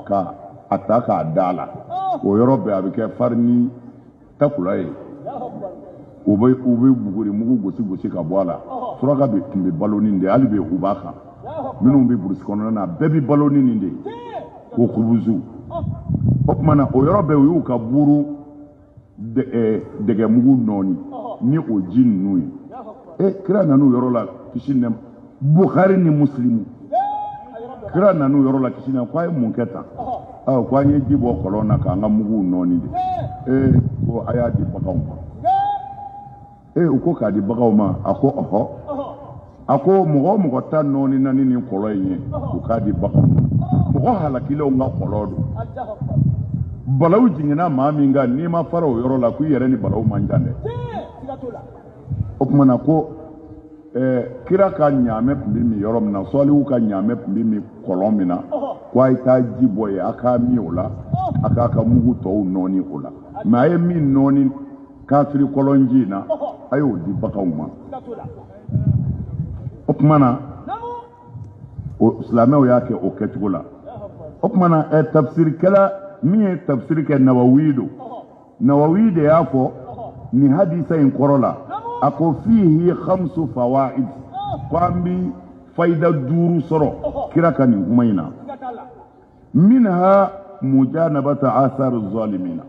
ka a ta k'a da la o yɔrɔ bɛɛ a bɛ kɛ fari ni takula ye u bɛ buguri mugu gosi ka bɔ a la suraka tun bɛ balo nin de hali bi u b'a kan minnu bɛ burusi kɔnɔna na bɛɛ bɛ balo ni nin de ko kubuzu o tuma na o yɔrɔ bɛɛ u y'u ka buru dɛgɛmugu nɔɔni ni o ji ninnu ye kira nan'u yɔrɔ la kisi nɛma Bukhari ni Muslimu kira nan'u yɔrɔ la kisi nɛma ko a ye mun kɛ tan ko an ye ji bɔ kɔlɔn na k'an ka muguw nɔɔni de ko a y'a di baganw ma u ko k'a di baganw ma a ko ɔhɔ a ko mɔgɔ o mɔgɔ ta nɔɔni na ni nin kɔlɔn in ye u k'a di baganw ma mɔgɔ halakilenw ka kɔlɔn don balawu jiginna maa min kan n'i ma fara o yɔrɔ la ko i yɛrɛ ni balawu man jan dɛ o tuma na ko kira ka ɲaamɛ tun bɛ min yɔrɔ min na sɔliw ka ɲaamɛ tun bɛ min kɔlɔn min na ko a ye taa ji bɔ yen a k'a min o la a k'a ka mugu tɔw nɔɔni o la mɛ a ye min nɔɔni kafiri kɔlɔn ji in na a y'o di baganw ma o tuma na silamɛw y'a kɛ o kɛcogo la o tuma na tafsirikɛla min ye tafsiri kɛ Nawawi don Nawawi de y'a fɔ nin hadisa in kɔrɔ la a ko fihi khamsu fawaid ko an bi fayida 5 sɔrɔ kira ka nin kuma in na minha mujanabata athar zalimina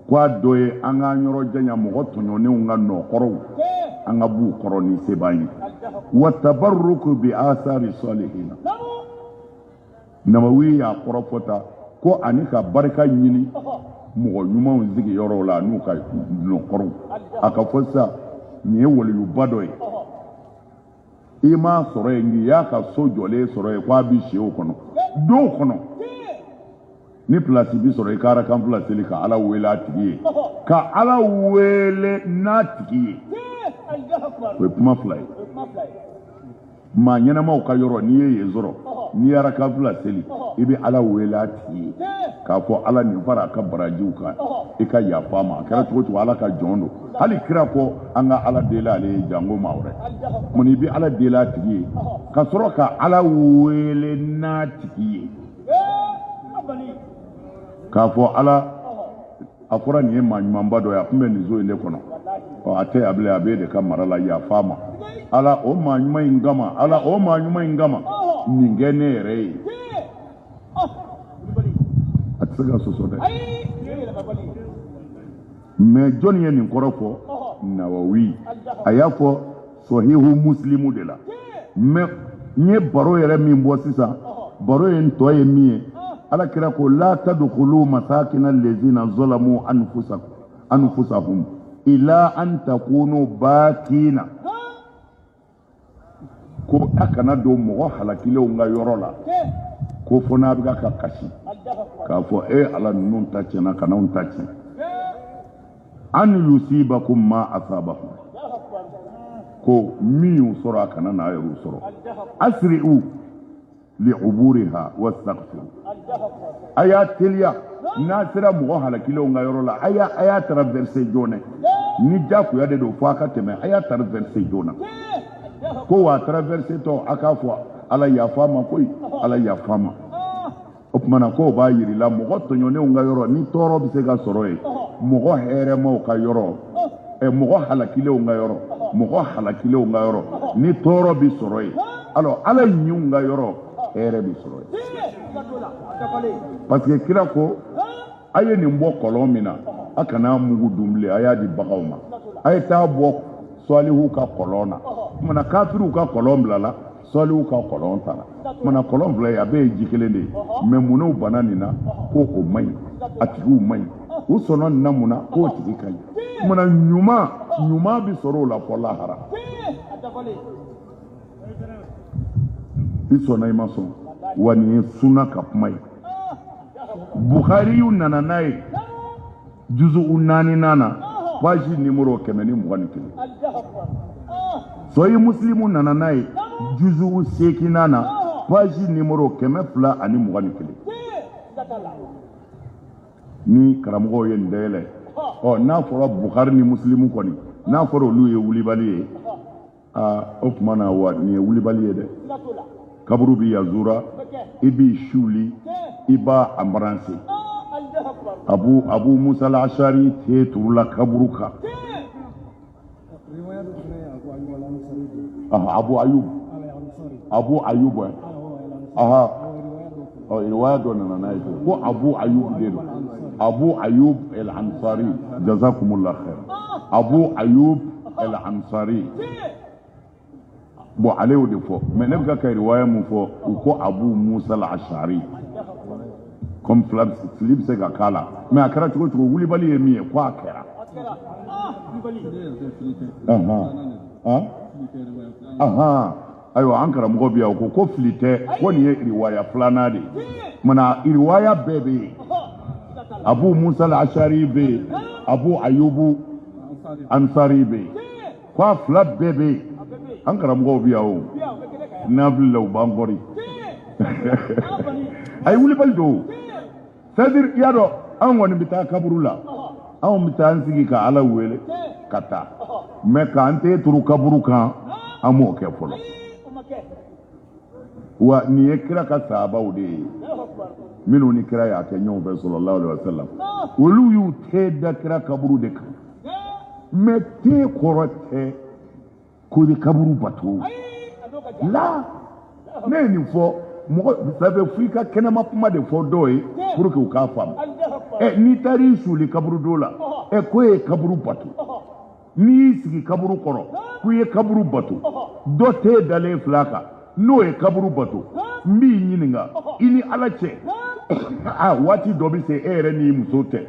ko a dɔ ye an ka yɔrɔ janya mɔgɔ tɔɲɔnenw ka nɔkɔrɔw an ka b'u kɔrɔ ni se b'an ye wa tabarruku bi athar salihina Nawawi y'a kɔrɔ fɔta ko ani ka barika ɲini mɔgɔ ɲumanw sigiyɔrɔw la n'u ka nɔkɔrɔw a ka fɔ sisan nin ye waliyuba dɔ ye i m'a sɔrɔ yen n'i y'a ka so jɔlen sɔrɔ yen k'a bɛ si o kɔnɔ don kɔnɔ ni pilasi bi sɔrɔ i ka arakan fila seli ka Ala wele a tigi ye ka Ala wele n'a tigi ye o ye kuma fila ye maa ɲɛnamaw ka yɔrɔ n'i ye yen sɔrɔ n'i ye arakan fila seli i bɛ Ala wele a tigi ye k'a fɔ Ala nin fara a ka barajiw kan i ka yafa ma a kɛra cogo cogo Ala ka jɔn don hali kira ko an ka Ala deli ale ye jango maa wɛrɛ mun i bɛ Ala deli a tigi ye ka sɔrɔ ka Ala wele n'a tigi ye k'a fɔ Ala a fɔra nin ye maa ɲumanba dɔ ye a tun bɛ nin so in de kɔnɔ a tɛ a bilen a b'e de ka mara la yafa ma Ala o maa ɲuman in kama Ala o maa ɲuman in kama nin kɛ ne yɛrɛ ye a tɛ se ka sɔsɔ dɛ mais jɔnni ye nin kɔrɔ fɔ Nawawi a y'a fɔ Sahihu Muslimu de la mais n ye baro yɛrɛ min bɔ sisan baro in tɔ ye min ye Ala kira ko la tadkhulu masakina allazina zalamu anfusahum ila an takunu bakina ko a kana don mɔgɔ halakilenw ka yɔrɔ la ko fɔ n'a bɛ ka kasi k'a fɔ Ala ninnu ta tiɲɛna ka n'anw ta tiɲɛ an yusibakum ma asabakum ko min y'u sɔrɔ a kana n'a yɛrɛ sɔrɔ asri'u li'uburiha wastaghfiru a y'a teliya n'a sera mɔgɔ halakilenw ka yɔrɔ la a y'a traverser joona ni jagoya de don fo a ka tɛmɛ a y'a traverser joona ko wa traverser tɔ a k'a fɔ Ala yafa ma koyi Ala yafa ma o tuma na ko b'a yir'i la mɔgɔ tɔɲɔnenw ka yɔrɔ ni tɔɔrɔ bɛ se ka sɔrɔ yen mɔgɔ hɛrɛmaw ka yɔrɔ mɔgɔ halakilenw ka yɔrɔ ni tɔɔrɔ bɛ sɔrɔ yen alors Ala ɲinw ka yɔrɔ hɛrɛ bɛ sɔrɔ yen parce que kira ko aye nin bɔ kɔlɔn min na a kana mugu dun bilen a y'a di baganw ma a ye taa bɔ sɔlihu ka kɔlɔn na mana kafiriw ka kɔlɔn bilala sɔlihu ka kɔlɔn tara mana kɔlɔn fila ye a bɛɛ ye ji kelen de ye mais mun'u bana nin na ko o man ɲi a tigiw man ɲi u sɔnna nin na mun na k'o tigi ka ɲi mana ɲuman bi sɔrɔ o la fɔ lahara i sɔnna i ma sɔn wa nin ye sunna ka kuma ye Bukhariyu nana n'a ye juzu 4 na page numéro 121 Sahih Muslimu nana n'a ye juzu 8 na page numéro 221 ni karamɔgɔw ye nin dayɛlɛ n'a fɔra Bukhari ni Muslimu kɔni n'a fɔra olu ye wulibali ye o tuma na wa nin ye wulibali ye dɛ kaburu bi yazura i b'i suli i b'a embrasser Abu Musa al-Ashari te turula kaburu kan Abu Ayub riwaya dɔ nana n'a ye ko Abu Ayub de don Abu Ayub al-Ansari jazakumullah khair Abu Ayub al-Ansari bon ale y'o de fɔ mais ne bɛ ka riwaya mun fɔ u ko Abu Musa al-Ashari comme fili bɛ se ka k'a la mais a kɛra cogo cogo wulibali ye min ye ko a kɛra ayiwa an karamɔgɔ bi yan o ko fili tɛ ko nin ye riwaya filanan de ye mana riwaya bɛɛ bɛ yen Abu Musa al-Ashari bɛ yen Abu Ayubu Ansari bɛ yen ko a fila bɛɛ bɛ yen an karamɔgɔw bi yan o n'a filila u b'an kɔri a ye wulibali don c'est-à-dire i y'a dɔn anw kɔni bɛ taa kaburu la anw bɛ taa an sigi ka Ala wele ka taa mais k'an tɛ turu kaburu kan an m'o kɛ fɔlɔ wa nin ye kira ka sahabaw de ye minnu ni kira y'a kɛ ɲɔgɔn fɛ sallallahu alaihi wasallam olu y'u tɛ da kira kaburu de kan mais tɛ kɔrɔ tɛ ko bɛ kaburu bato la ne ye nin fɔ mɔgɔ sabe f'i ka kɛnɛma kuma de fɔ dɔw ye pour que u k'a faamu n'i taar'i suli kaburu dɔ la ko ye kaburu bato n'i y'i sigi kaburu kɔrɔ k'u ye kaburu bato dɔ t'e dalen fil'a kan n'o ye kaburu bato n b'i ɲininka i ni Ala cɛ waati dɔ bɛ se e yɛrɛ n'i muso tɛ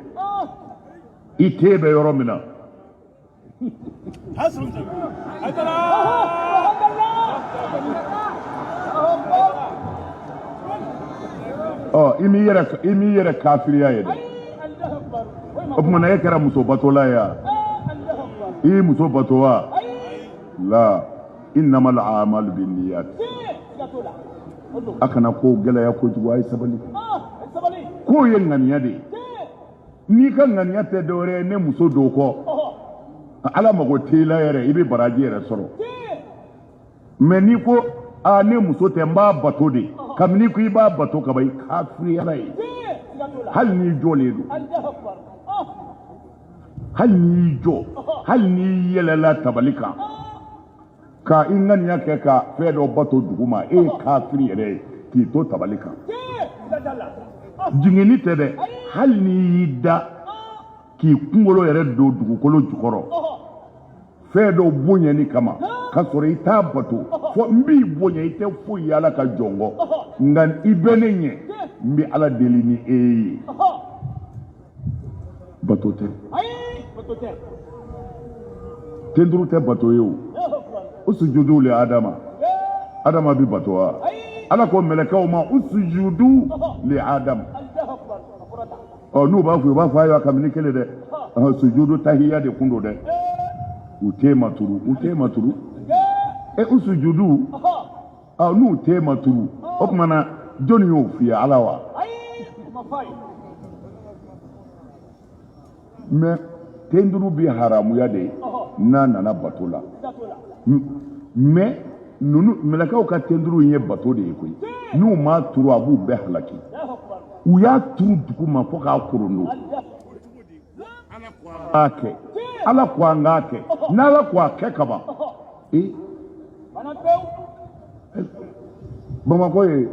i t'e bɛ yɔrɔ min na i m'i yɛrɛ kafiriya ye dɛ o tuma na e kɛra muso batola ye wa i ye muso bato wa la innamal a'malu binniyat a kana ko gɛlɛya kojugu a ye sabali ko ye ŋaniya de ye n'i ka ŋaniya tɛ dɔwɛrɛ ye ne muso don kɔ Ala mago t'i la yɛrɛ i bɛ baraji yɛrɛ sɔrɔ mais n'i ko ne muso tɛ n b'a bato de kabini ko i b'a bato kaban i kafiriyala ye hali n'i jɔlen don hali n'i jɔ hali n'i yɛlɛla tabali kan ka i ŋaniya kɛ ka fɛn dɔ bato duguma e ye kafiri yɛrɛ ye k'i to tabali kan jiginni tɛ dɛ hali n'i y'i da k'i kunkolo yɛrɛ don dugukolo jukɔrɔ fɛn dɔ bonyani kama ka sɔrɔ i t'a bato fɔ n b'i bonya i tɛ foyi ye Ala ka jɔn kɔ nka i bɛ ne ɲɛ n bɛ Ala deli ni e ye bato tɛ tenduru tɛ bato ye o sujudu le Adama bi bato wa Ala ko mɛlɛkɛw ma usujudu li Adam n'u b'a fɔ u b'a fɔ ayiwa kabini kelen dɛ sujudu tahiya de kun don dɛ u t'e maturu usujudu n'u t'e maturu o tuma na jɔnni y'o f'i ye Ala wa mais tenduru bi haramuya de n'a nana bato la mais nunu mɛlɛkɛw ka tenduru ye bato de ye koyi n'u m'a turu a b'u bɛɛ halaki u y'a turu dugu ma fo k'a korondo Ala ko an k'a kɛ n'Ala ko a kɛ kaban Bamakɔ ye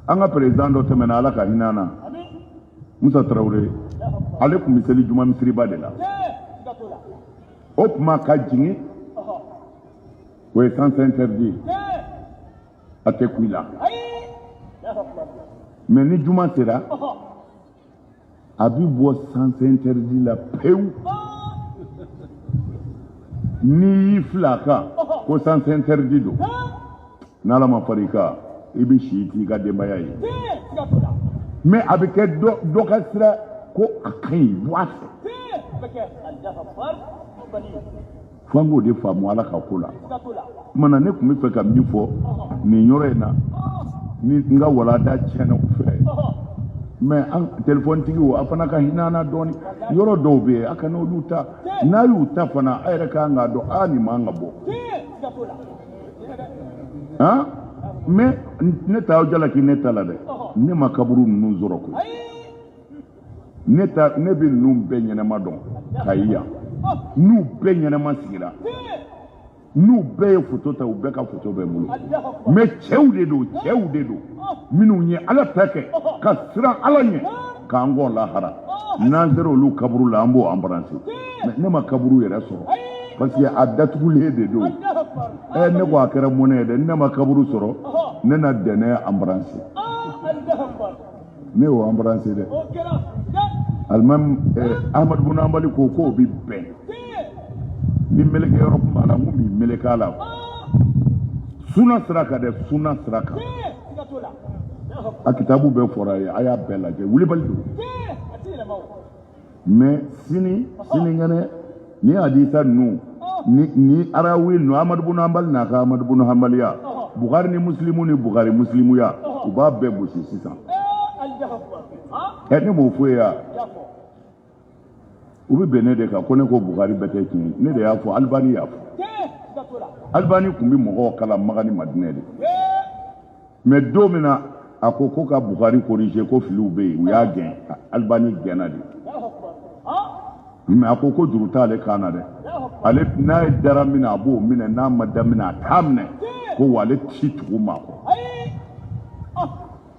an ka président dɔ tɛmɛna Ala ka hinɛ na Musa Traoré ale kun bɛ seli juma misiriba de la o tuma ka jigin o ye sens interdit a tɛ kun i la mais ni juma sera a bɛ bɔ sens interdit la pewu n'i y'i fila a kan ko sens interdit don n'Ala ma far'i kan i bɛ si i ka denbaya ye mais a bɛ kɛ dɔ ka sira ko a ka ɲi bɔ a fɛ fo an k'o de faamu Ala ka ko la mana ne tun bɛ fɛ ka min fɔ nin yɔrɔ in na ni n ka walanda tiɲɛna u fɛ mais an téléphone-tigiw a fana ka hinɛ an na dɔɔni yɔrɔ dɔw bɛ yen a kana olu ta n'a y'u ta fana a yɛrɛ kan k'a dɔn nin man ka bɔ han mais ne t'aw jalaki ne ta la dɛ ne ma kaburu ninnu sɔrɔ koyi ne bɛ ninnu bɛɛ ɲɛnama dɔn Kayi yan n'u bɛɛ ɲɛnama sigira n'u bɛɛ ye photo ta u bɛɛ ka photo bɛ n bolo mais cɛw de don minnu ye Ala ta kɛ ka siran Ala ɲɛ k'an kɔ lahara n'an sera olu kaburu la an b'o embrasser mais ne ma kaburu yɛrɛ sɔrɔ parce que a datugulen de don ne ko a kɛra mɔnɛ ye dɛ ne ma kaburu sɔrɔ ne na dɛnɛ embrasser ne y'o embrasser dɛ alimami Ahmadu Bun Hanbali ko k'o bɛ bɛn ni meleke yɔrɔ tun b'a la n kun b'i meleke a la suna sira kan dɛ suna sira kan a kitabu bɛɛ fɔra a ye a y'a bɛɛ lajɛ wulibali don mais sini ŋɛnɛ ni hadisa ninnu ni arawi ninnu Ahmadu Bun Hanbali n'a ka Ahmadu Bun Hanbaliya Bukhari ni Muslimu ni Bukhari Muslimuya u b'a bɛɛ gosi sisan ne m'o fɔ ya u bɛ bɛn ne de kan ko ne ko Bukhari bɛɛ tɛ tiɲɛ ne de y'a fɔ Albani y'a fɔ Albani tun bɛ mɔgɔw kalan Maka ni Madinɛ de mais don min na a ko ka Bukhari corriger ko filiw bɛ yen u y'a gɛn Albani gɛnna de mais a ko juru t'ale kan na dɛ ale n'a ye dara min na a b'o minɛ n'a ma da min na a t'a minɛ ko wa ale ci tugu ma kɔ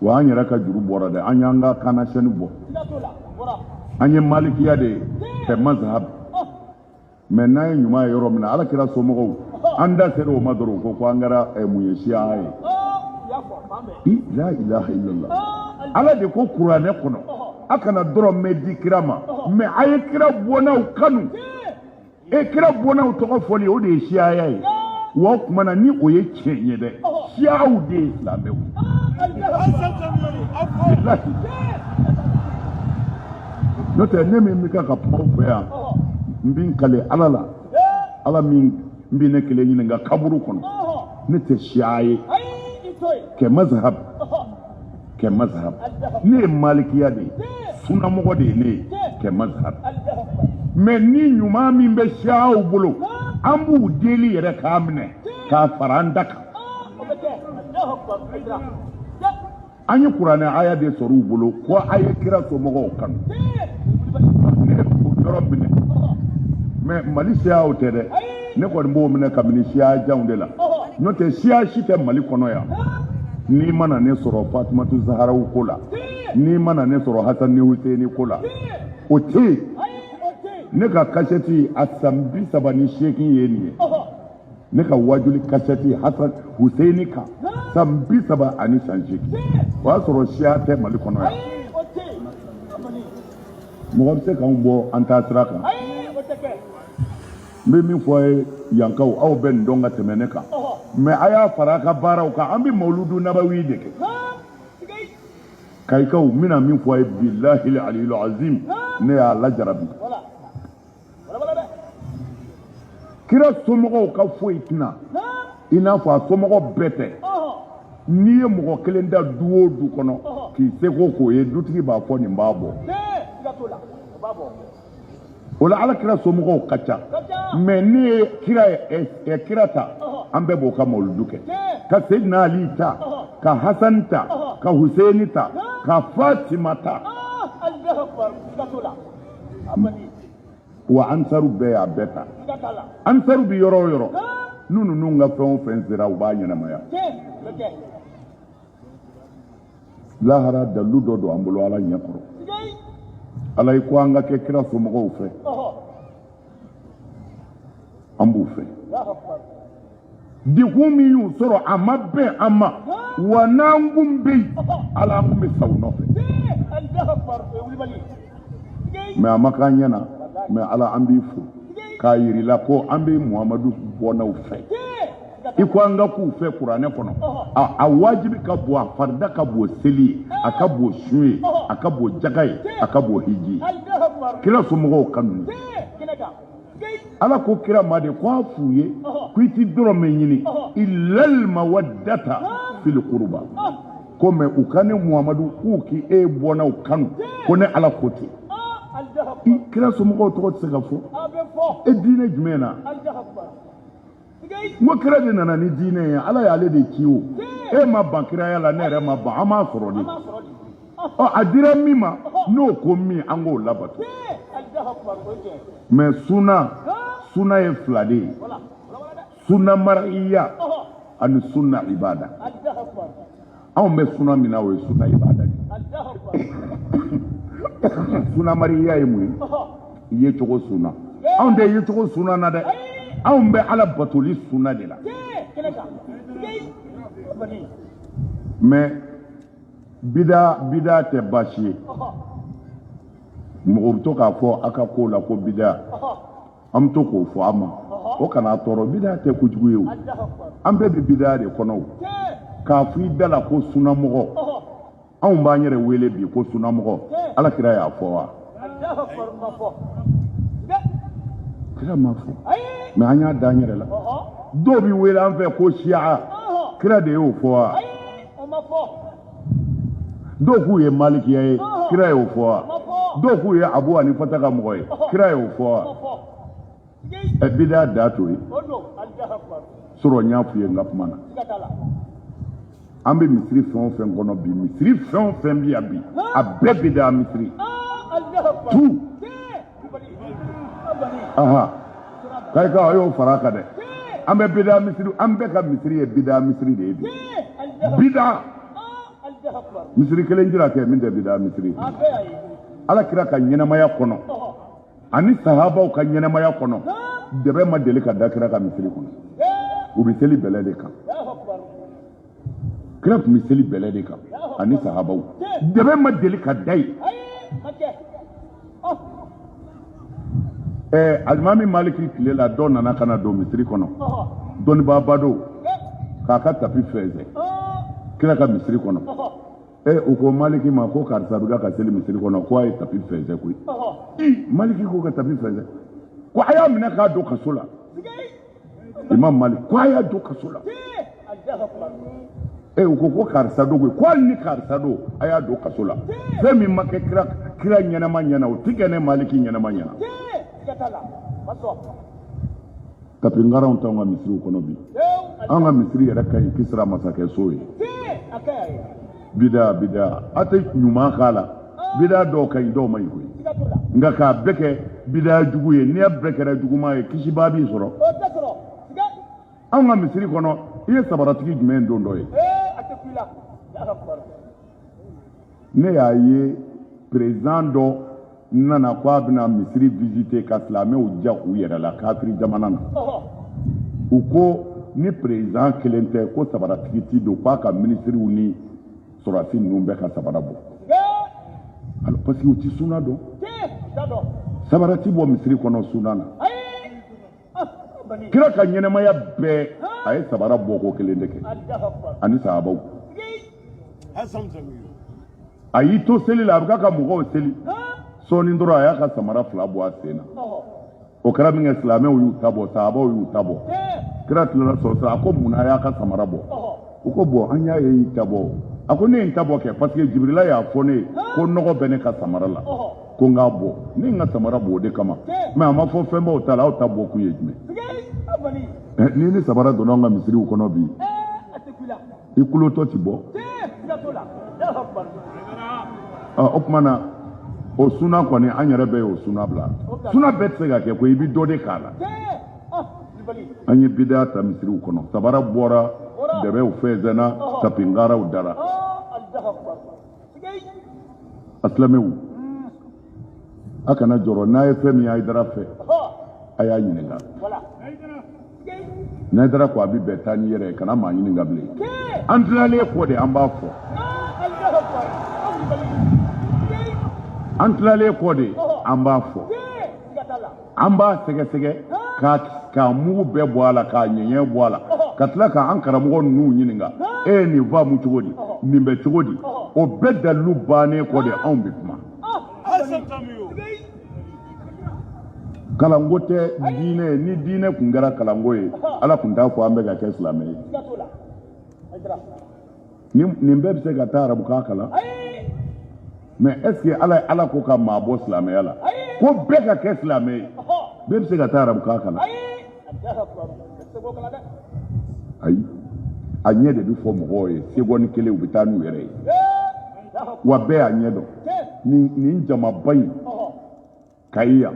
wa an yɛrɛ ka juru bɔra dɛ an y'an ka kanasɛni bɔ an ye malikiya de kɛ mazhab mais n'an ye ɲuman ye yɔrɔ min na Alakira somɔgɔw an da sera o ma dɔrɔn ko an kɛra mun ye siya ye la ilaha illallah Ala de ko kuranɛ kɔnɔ a kana dɔrɔn mɛn di kira ma mais a ye kira bɔnnaw kanu kira bɔnnaw tɔgɔ fɔli o de ye siyaya ye wa o tuma na ni o ye tiɲɛ ye dɛ siyaw de ye silamɛw n'o tɛ ne min bɛ ka kuma fɛ yan n bɛ n kale Ala la Ala min n bɛ ne kelen ɲininka kaburu kɔnɔ ne tɛ siya ye kɛ mazhab ne ye malikiya de ye sunamɔgɔ de ye ne ye kɛ mazhab mais ni ɲuman min bɛ siyaw bolo an b'u deli yɛrɛ k'a minɛ k'a fara an da kan an ye kuranɛ aya de sɔrɔ u bolo ko a ye kira somɔgɔw kanu ne o yɔrɔ minɛ mais Mali siyaw tɛ dɛ ne kɔni b'o minɛ kabini siya janw de la n'o tɛ siya si tɛ Mali kɔnɔ yan n'i mana ne sɔrɔ Fatumatu Zaharaw ko la n'i mana ne sɔrɔ Hasan ni Huseini ko la o tɛ yen ne ka kasɛti a san 38 ye nin ye ne ka wajuli kasɛti Hasan Huseini kan san 38 o y'a sɔrɔ siya tɛ Mali kɔnɔ yan mɔgɔ bɛ se k'anw bɔ an taa sira kan n bɛ min fɔ a ye yankaw aw bɛ nin dɔn ka tɛmɛ ne kan mais a y'a fara a ka baaraw kan an bɛ mawuludu nabawi de kɛ Kayikaw n bɛna min fɔ a ye bilahi aliyul azim ne y'a lajarabi kira somɔgɔw ka foyi tɛna i n'a fɔ a somɔgɔ bɛɛ tɛ n'i ye mɔgɔ kelen da du o du kɔnɔ k'i seko k'o ye dutigi b'a fɔ nin b'a bɔ o la Alakira somɔgɔw ka ca mais ne ye kira ta an bɛɛ b'o ka mawuludu kɛ ka Seydina Ali ta ka Hasan ta ka Huseini ta ka Fatima ta wa ansaru bɛɛ y'a bɛɛ ta ansaru bi yɔrɔ o yɔrɔ n'u ninnu ka fɛn o fɛn sera u b'a ɲɛnamaya lahara dalu dɔ don an bolo Ala ɲɛ kɔrɔ ala i ko an ka kɛ kira somɔgɔw fɛ an b'u fɛ dekun min y'u sɔrɔ a ma bɛn an ma wa n'an kun bɛ yen ala an kun bɛ sa u nɔfɛ mais a ma k'an ɲɛna mais ala an b'i fo k'a yirila ko an bɛ muhamadu bɔnnaw fɛ i ko an ka k'u fɛ kuranɛ kɔnɔ a wajibi ka bon a farida ka bon seli ye a ka bon sun ye a ka bon jaga ye a ka bon hiji ye kira somɔgɔw kanu ala ko kira ma de ko a f'u ye ko i ti dɔrɔmɛ ɲini illal mawaddata fil qurba ko mais u ka ne muhamadu k'u ki e bɔnnaw kanu ko ne ala ko ten kira somɔgɔw tɔgɔ tɛ se ka fɔ e diinɛ jumɛn na n ko kira de nana ni diinɛ ye ala y'ale de ci o e ma ban kiraya la ne yɛrɛ ma ban an m'a sɔrɔ de a dira min ma n'o ko min an k'o labato mais suna ye fila de ye suna mar'iya ani suna ibada anw bɛ suna min na o ye suna ibada de suna mar'iya ye mun ye ye cogo suna anw tɛ ye cogo suna na dɛ anw bɛ ala batoli suna de la mais bida tɛ baasi ye mɔgɔ bɛ to k'a fɔ a ka ko la ko bida an bɛ to k'o fɔ a ma o kana tɔɔrɔ bida tɛ kojugu ye o an bɛɛ bɛ bida de kɔnɔ o k'a fɔ i da la ko sunamɔgɔ anw b'an yɛrɛ wele bi ko sunamɔgɔ ala kira y'a fɔ wa kira ma fɔ mais an y'a da an yɛrɛ la dɔw bɛ wele an fɛ ko siya kira de y'o fɔ wa dɔw k'u ye malikiya ye kira y'o fɔ wa dɔw k'u ye abu hanifata ka mɔgɔ ye kira y'o fɔ wa bida da to ye sɔrɔ n y'a f'i ye n ka kuma na an bɛ misiri fɛn o fɛn kɔnɔ bi misiri fɛn o fɛn bɛ yan bi a bɛɛ bida misiri tu k'ayi ka a y'o fara a kan dɛ an bɛ bida misiri an bɛɛ ka misiri ye bida misiri de ye bi bida misiri kelen jira kɛ min tɛ bida misiri ala kira ka ɲɛnamaya kɔnɔ ani sahabaw ka ɲɛnamaya kɔnɔ dɛbɛ ma deli ka da kira ka misiri kɔnɔ u bɛ seli bɛlɛ de kan kira tun bɛ seli bɛlɛ de kan ani sahabaw dɛbɛ ma deli ka da ye alimami maliki tile la dɔ nana ka na don misiri kɔnɔ dɔnnibaaba don k'a ka tapi fɛnsɛ kira ka misiri kɔnɔ u ko maliki ma ko karisa bɛ ka seli misiri kɔnɔ ko a ye tapi fɛnsɛ koyi maliki ko ka tapi fɛnsɛ ko a y'a minɛ k'a don kaso la imam maliki ko a y'a don kaso la u ko karisa don koyi ko hali ni karisa don a y'a don kaso la fɛn min ma kɛ kira ɲɛnama ɲɛna o tɛ kɛ ne maliki ɲɛnama ɲɛna tapi ngaraw t'anw ka misiriw kɔnɔ bi an ka misiri yɛrɛ ka ɲi kisira masakɛ so ye bida a tɛ ɲuman k'a la bida dɔw ka ɲi dɔw ma ɲi koyi nka k'a bɛɛ kɛ bida jugu ye n'i y'a bɛɛ kɛra juguman ye kisibaa b'i sɔrɔ anw ka misiri kɔnɔ i ye sabaratigi jumɛn don dɔ ye ne y'a ye président dɔ nana ko a bɛna misiri visiter ka silamɛw ja u yɛrɛ la kafiri jamana na u ko ni président kelen tɛ ko sabaratigi ti don k'a ka ministiriw ni sɔrɔdasi ninnu bɛɛ ka sabara bɔ alors parce que u ti suna dɔn sabarati bɔ misiri kɔnɔ suna na kira ka ɲɛnɛmaya bɛɛ a ye sabara bɔ ko kelen de kɛ ani sahabaw a y'i to seli la a bɛ k'a ka mɔgɔw seli sɔɔni dɔrɔn a y'a ka samara fila bɔ a sen na o kɛra min kɛ silamɛw y'u ta bɔ sahabaw y'u ta bɔ kira tilala sɔrɔ a ko mun na a y'a ka samara bɔ u ko bon an y'a ye y'i ta bɔ a ko ne ye n ta bɔ kɛ parce que jibirila y'a fɔ ne ye ko nɔgɔ bɛ ne ka samara la ko n k'a bɔ ne ye n ka samara bɔ o de kama mais a ma fɔ fɛn b'aw ta la aw ta bɔ kun ye jumɛn ni ni samara donna an ka misiriw kɔnɔ bi i kulotɔ ti bɔ o tuma na o suna kɔni an yɛrɛ bɛɛ y'o suna bila suna bɛɛ tɛ se ka kɛ ko i bɛ dɔ de k'a la an ye bida ta misiriw kɔnɔ sabara bɔra dɛbɛw fɛnsɛnna tapingaraw dara asilamɛw akana joro n'a ye fɛn min ye Hayidara fɛ a y'a ɲininka n'Hayidara ko a bɛ bɛn taa ni yɛrɛ ye kana maa ɲininka bilen an tilalen kɔ de an b'a fɔ an tilalen kɔ de an b'a fɔ an b'a sɛgɛsɛgɛ k'a mugu bɛɛ bɔ a la k'a ɲɛɲɛ bɔ a la ka tila k'an karamɔgɔ ninnu ɲininka e ye nin faamu cogo di nin bɛ cogo di o bɛɛ dalilu bannen kɔ de anw bɛ kuma kalanko tɛ diinɛ ye ni diinɛ tun kɛra kalanko ye ala tun t'a fɔ an bɛ ka kɛ silamɛ ye nin bɛɛ bɛ se ka taa arabukan kalan mais est-ce que ala ko ka maa bɔ silamɛya la ko bɛɛ ka kɛ silamɛ ye bɛɛ bɛ se ka taa arabukan kalan ayi a ɲɛ de bɛ fɔ mɔgɔw ye seconde kelen u bɛ taa n'u yɛrɛ ye wa bɛɛ y'a ɲɛ dɔn nin jamaba in kayi yan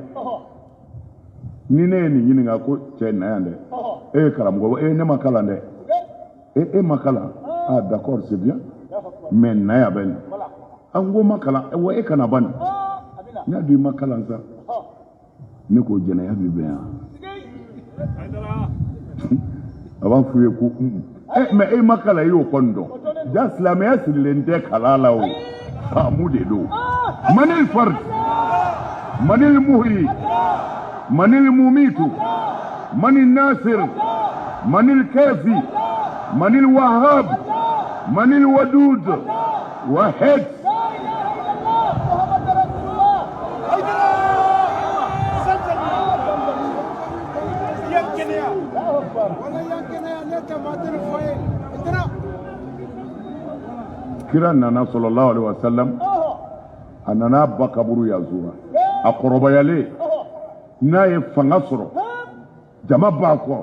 ni ne ye nin ɲininka ko cɛ na yan dɛ e ye karamɔgɔ ne ma kalan dɛ e ma kalan ah d'accord c'est bien mais na yan bɛ nin an ko ma kalan wa e kana ban n y'a dɔn i ma kalan sa ne ko jɛnɛya bɛ bɛn yan a b'a f'u ye ko mais e ma kalan i y'o kɔni dɔn ja silamɛya sirilen tɛ kalan la o faamu de don manil fard manil muhyi manil mumitu manil nasir manil kafi manil wahhab manil wadud wahid kira nana sallallahu alaihi wasallam a nana ba kaburu yazura a kɔrɔbayalen n'a ye fanga sɔrɔ jama b'a kɔ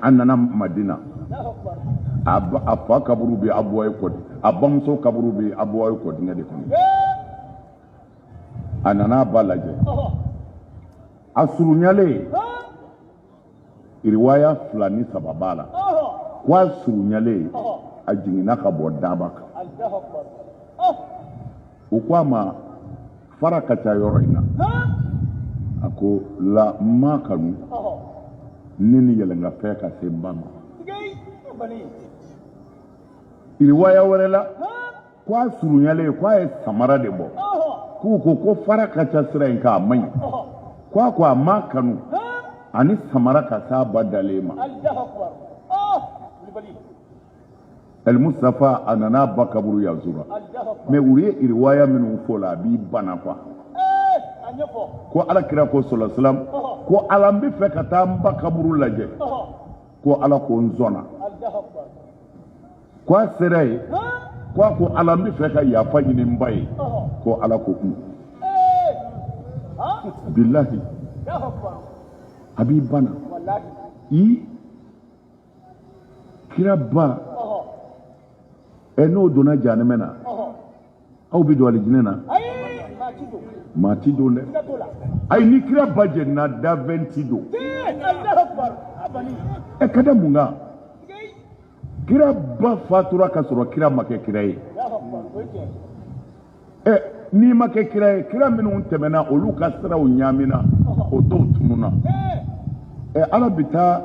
a nana Madina a fa kaburu bɛ Abuwaye kɔ a bamuso kaburu bɛ Abuwaye kɔ dingɛ de kɔnɔ a nana ba lajɛ a surunyalen riwaya 2 ni 3 b'a la ko a surunyalen a jiginna ka bɔ daba kan o ko a ma fara ka ca yɔrɔ in na a ko la ma kanu ne ni yɛlɛngafɛ ka se ba ma riwaya wɛrɛ la ko a surunyalen ko a ye samara de bɔ k'u ko fara ka ca sira in k'a man ɲi ko a ma kanu ani samara ka s'a ba dalen ma El Mustafa a nana ba kaburu yazura mais u ye riwaya minnu fɔ la a b'i bana quoi ko alakira ko sallallahu alaihi wasallam ko ala n bɛ fɛ ka taa n ba kaburu lajɛ ko ala ko n sɔnna ko a sera yen ko ala n bɛ fɛ ka yafa ɲini n ba ye ko ala ko billahi a b'i bana kira ba n'o donna jahanɛmɛ na aw bɛ don alijinɛ na maa ti don dɛ ayi ni kira ba jɛnina da 20 ti don ka da mun kan kira ba fatura ka sɔrɔ kira ma kɛ kira ye n'i ma kɛ kira ye kira minnu tɛmɛna olu ka siraw ɲaamina o dɔw tununa ala bɛ taa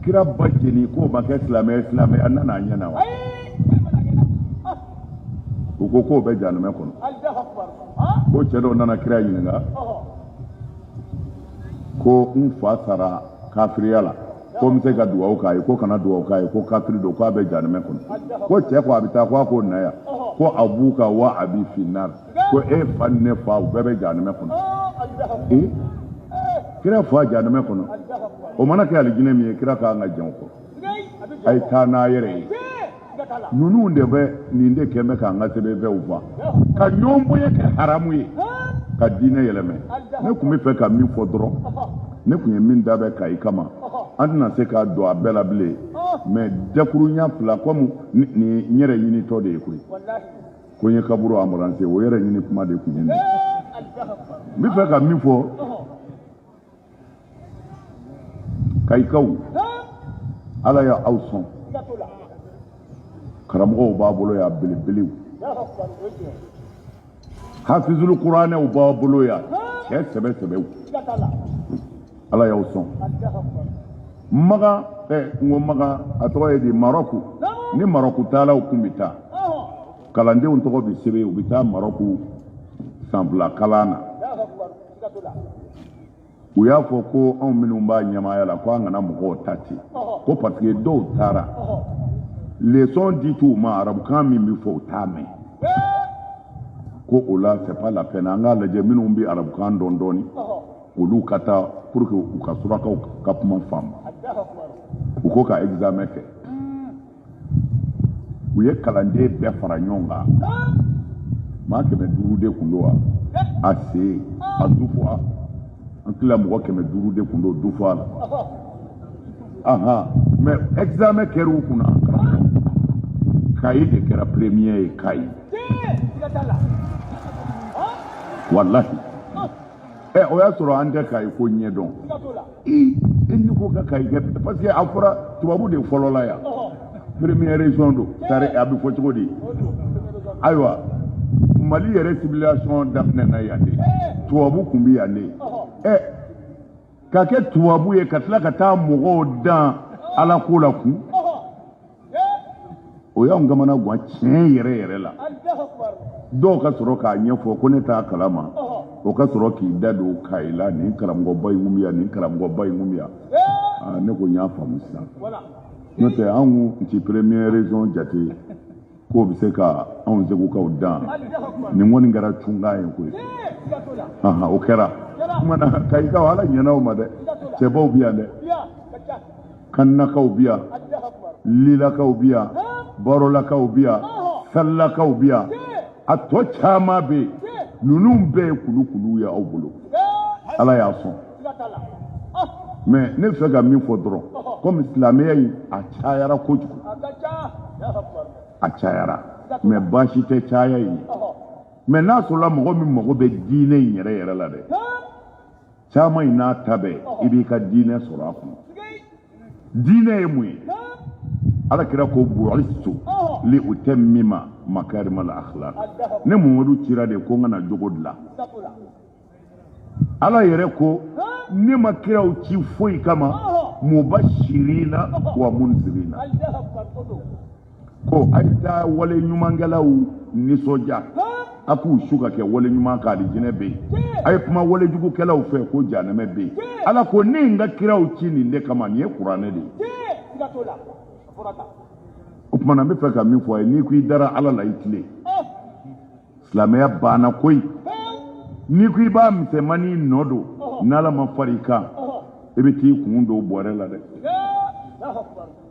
kira ba jɛni k'o ma kɛ silamɛ a nana a ɲɛna wa u ko k'o bɛ jahanɛmɛ kɔnɔ ko cɛ dɔw nana kira ɲininka ko n fa sara kafiriya la ko n bɛ se ka dugawu k'a ye ko kana dugawu k'a ye ko kafiri don k'a bɛ jahanɛmɛ kɔnɔ ko cɛ ko a bɛ taa ko na yan ko abuka wa abi finnar ko e fa ni ne fa u bɛɛ bɛ jahanɛmɛ kɔnɔ kira fa jahanɛmɛ kɔnɔ o mana kɛ alijinɛ min ye kira k'an ka jan o kɔ a ye taa n'a yɛrɛ ye ninnu de bɛ nin de kɛmɛ k'an ka sɛbɛnfɛnw fa ka ɲɔgɔn bonya kɛ haramu ye ka diinɛ yɛlɛmɛ ne tun bɛ fɛ ka min fɔ dɔrɔn ne tun ye min da bɛ Kayi kama an tɛna se k'a don a bɛɛ la bilen mais dakurunya fila comme nin yɛrɛ ɲinitɔ de ye koyi ko n ye kaburu ambulanse o yɛrɛ ɲini kuma de tun ye nin n bɛ fɛ ka min fɔ Kayikaw ala y'aw sɔn karamɔgɔw b'a bolo y'a belebelew hafizul qur'ana u ba boloya ke sebe ala ya son maga ngo maga atoye di Maroku ni Maroku tala u kumbita kalande on to bi sebe u bita Maroku sambla kalana u ya fo ko on minnu ba nyama yala ko an na mo tati ko parce que do tara les sons dit tout ma arabe kan mi mi fo tame ko ola c'est pas la peine anga la je minnu bi arabe kan don doni olu kata pour que u ka suraka ka kuma fam u ko ka examen ke u ye kalande be fara nyonga ma ke me duru de kundoa ase adufwa an kila mɔgɔ 500 de kun do du fa la aha mais examen kɛra kunna kayi de kɛra premier ye kayi wallahi o y'a sɔrɔ an tɛ kayi ko ɲɛdɔn ni ko ka kayi kɛ parce que a fɔra tubabu de fɔlɔ la yan première région do tari a bɛ fɔ cogo di ayiwa Mali yɛrɛ civilisation daminɛna yan de tubabu kun bɛ yan de ka kɛ tubabu ye ka tila ka taa mɔgɔw dan ala ko la kun o y'anw kamana gan tiɲɛ yɛrɛ yɛrɛ la dɔw ka sɔrɔ k'a ɲɛfɔ ko ne t'a kalama o ka sɔrɔ k'i da don kayi la nin karamɔgɔba in ŋumiya nin karamɔgɔba in ŋumiya ne ko n y'a faamu sisan n'o tɛ anw ti première région jate k'o bɛ se ka anw segukaw dan nin kɔni kɛra tunga ye koyi o kɛra kumana kayikaw ala ɲɛnaw ma dɛ cɛbaw bi yan dɛ kannakaw bi yan lilakaw bi yan barolakaw bi yan salilakaw bi yan a tɔ caman bɛ yen ninnu bɛɛ ye kulukulu ye aw bolo ala y'a sɔn mais ne bɛ fɛ ka min fɔ dɔrɔn komi silamɛya in a cayara kojugu a cayara mais baasi tɛ caya in ye mais n'a sɔrɔla mɔgɔ min mago bɛ diinɛ in yɛrɛ yɛrɛ la dɛ caman in n'a ta bɛɛ i b'i ka diinɛ sɔrɔ a kɔnɔ diinɛ ye mun ye ala kira ko bu'istu li utammima makarimal akhlaq ne Muhamadu cira de ko n kana jogo dilan ala yɛrɛ ko ne ma kiraw ci foyi kama mubashirina wa munzirina ko a ye taa wale ɲumankɛlaw nisɔndiya a k'u su ka kɛ wale ɲuman ka alijinɛ bɛ yen a ye kuma wale jugukɛlaw fɛ ko jahanɛmɛ bɛ yen ala ko ne n ka kiraw ci nin de kama nin ye kuranɛ de ye o tuma na n bɛ fɛ ka min fɔ a ye n'i ko i dara ala la i tilen silamɛya banna koyi n'i ko i b'a misɛnmanin nɔ don n'ala ma fara i kan i bɛ t'i kun don bɔrɛ la dɛ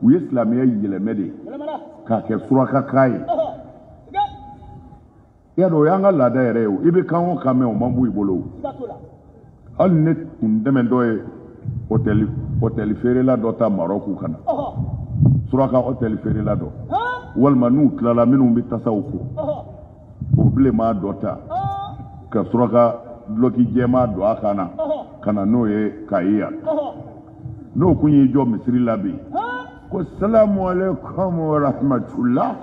u ye silamɛya yɛlɛmɛ de k'a kɛ surakakan ye i y'a dɔn o y'an ka laada yɛrɛ ye o i bɛ kan o kan mɛn o man b'u i bolo hali ne tun dɛmɛ dɔ ye hôtel feerela dɔ ta Maroku ka na suraka hôtel feerela dɔ walima n'u tilala minnu bɛ tasaw ko o bilenman dɔ ta ka suraka duloki jɛman don a kan na ka na n'o ye kayi yan n'o kun y'i jɔ misiri la bi ko salamu alaikum wa rahmatulah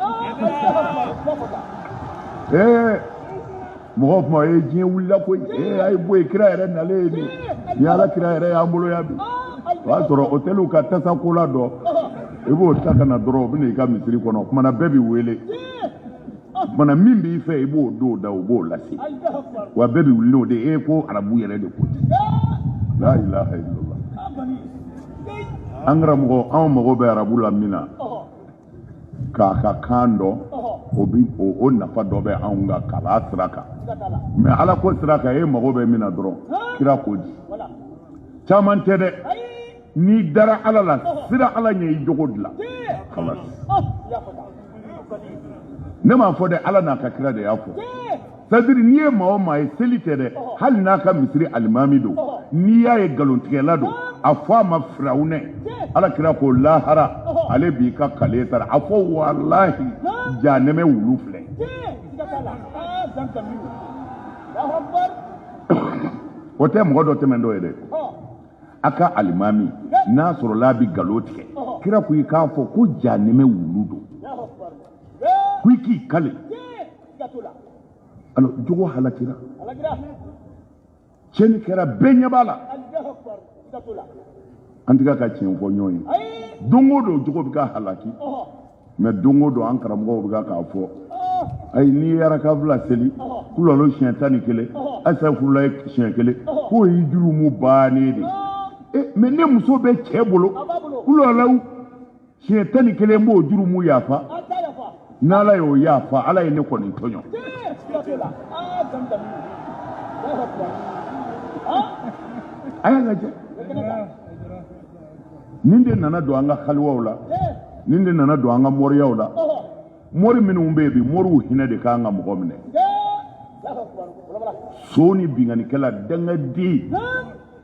mɔgɔ kuma ye diɲɛ wulila koyi a ye bɔ yen kira yɛrɛ nalen ye ni ala kira yɛrɛ y'an bolo yan bi o y'a sɔrɔ hôteliw ka tasakola dɔ i b'o ta ka na dɔrɔn o bɛ na i ka misiri kɔnɔ o kumana bɛɛ b'i wele o kumana min b'i fɛ i b'o don da o b'o lase wa bɛɛ b'i wuli o de ko arabu yɛrɛ de ko ten la ilaha illallah an karamɔgɔ anw mago bɛ arabu la min na k'a ka kan dɔn o nafa dɔ bɛ anw ka kala sira kan mais ala ko sira kan e mago bɛ min na dɔrɔn kira k'o di caman tɛ dɛ n'i dara ala la sira ala ɲɛ i jogo dilan kalas ne m'a fɔ dɛ ala n'a ka kira de y'a fɔ c'est-à-dire n'i ye maa o maa ye seli tɛ dɛ hali n'a ka misiri alimami don n'i y'a ye nkalontigɛla don a fɔ a ma firawunɛ ala kira ko lahara ale b'i ka kale sara a fɔ walahi jahanɛmɛ wulu filɛ o tɛ mɔgɔ dɔ tɛmɛ dɔ ye dɛ a ka alimami n'a sɔrɔla a bɛ nkalon tigɛ kira ko i k'a fɔ ko jahanɛmɛ wulu don ko i k'i kale alors jogo halakira ceni kɛra bɛɛ ɲɛ b'a la an tiga ka tiɲɛ fɔ ɲɔgɔn ye don o don jogo bɛ ka halaki mais don o don an karamɔgɔw bɛ k'a fɔ ayi n'i ye arakafula seli kulalo siɲɛ 11 asafurula siɲɛ 1 k'o ye jurumu bannen de mais ne muso bɛ cɛ bolo kulalo siɲɛ 11 b'o jurumu yafa n'ala y'o yafa ala ye ne kɔni tɔɲɔ a y'a lajɛ nin de nana don an ka haliwaw la nin de nana don an ka mɔriyaw la mɔri minnu bɛ yen bi mɔriw hinɛ de kan ka mɔgɔ minɛ so ni binganikɛla dangaden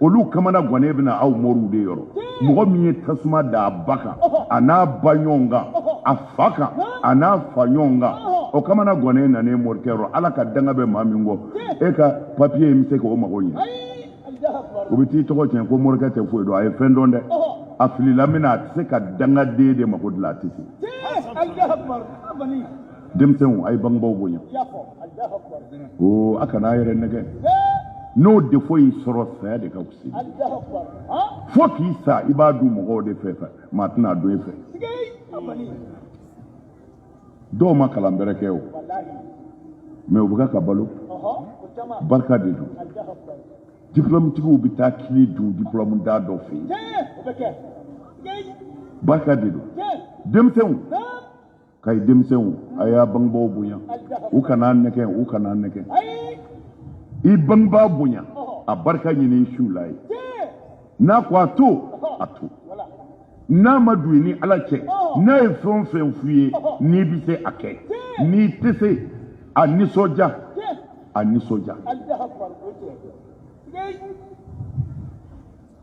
olu kamana gwanen bɛna aw mɔriw de yɔrɔ mɔgɔ min ye tasuma da a ba kan a n'a ba ɲɔgɔn kan a fa kan a n'a fa ɲɔgɔn kan o kamana gwanen nanen mɔrikɛ yɔrɔ ala ka danga bɛ maa min kɔ e ka papiye in bɛ se k'o mago ɲɛ o bɛ t'i tɔgɔ tiɲɛ ko mɔrikɛ tɛ foyi dɔn a ye fɛn dɔn dɛ a filila min na a tɛ se ka dangaden de mako dilan a tɛ se denmisɛnw a ye bangebaaw bonya a kana a yɛrɛ nɛgɛ n'o defo y'i sɔrɔ saya de ka fisa fo k'i sa i b'a dun mɔgɔw de fɛ maa tɛna don e fɛ dɔw ma kalan bɛrɛ kɛ o mais u bɛ ka balo barika de don diplômetigiw bɛ taa kili dun diplôme da dɔ fɛ yen barika de don denmisɛnw kayi denmisɛnw a y'a bangebaaw bonya u kana nɛgɛ u kana nɛgɛ i bangebaa bonya a barika ɲini su la ye n'a ko a to n'a ma don i ni ala cɛ n'a ye fɛn o fɛn f'i ye n'i bɛ se a kɛ n'i tɛ se a nisɔndiya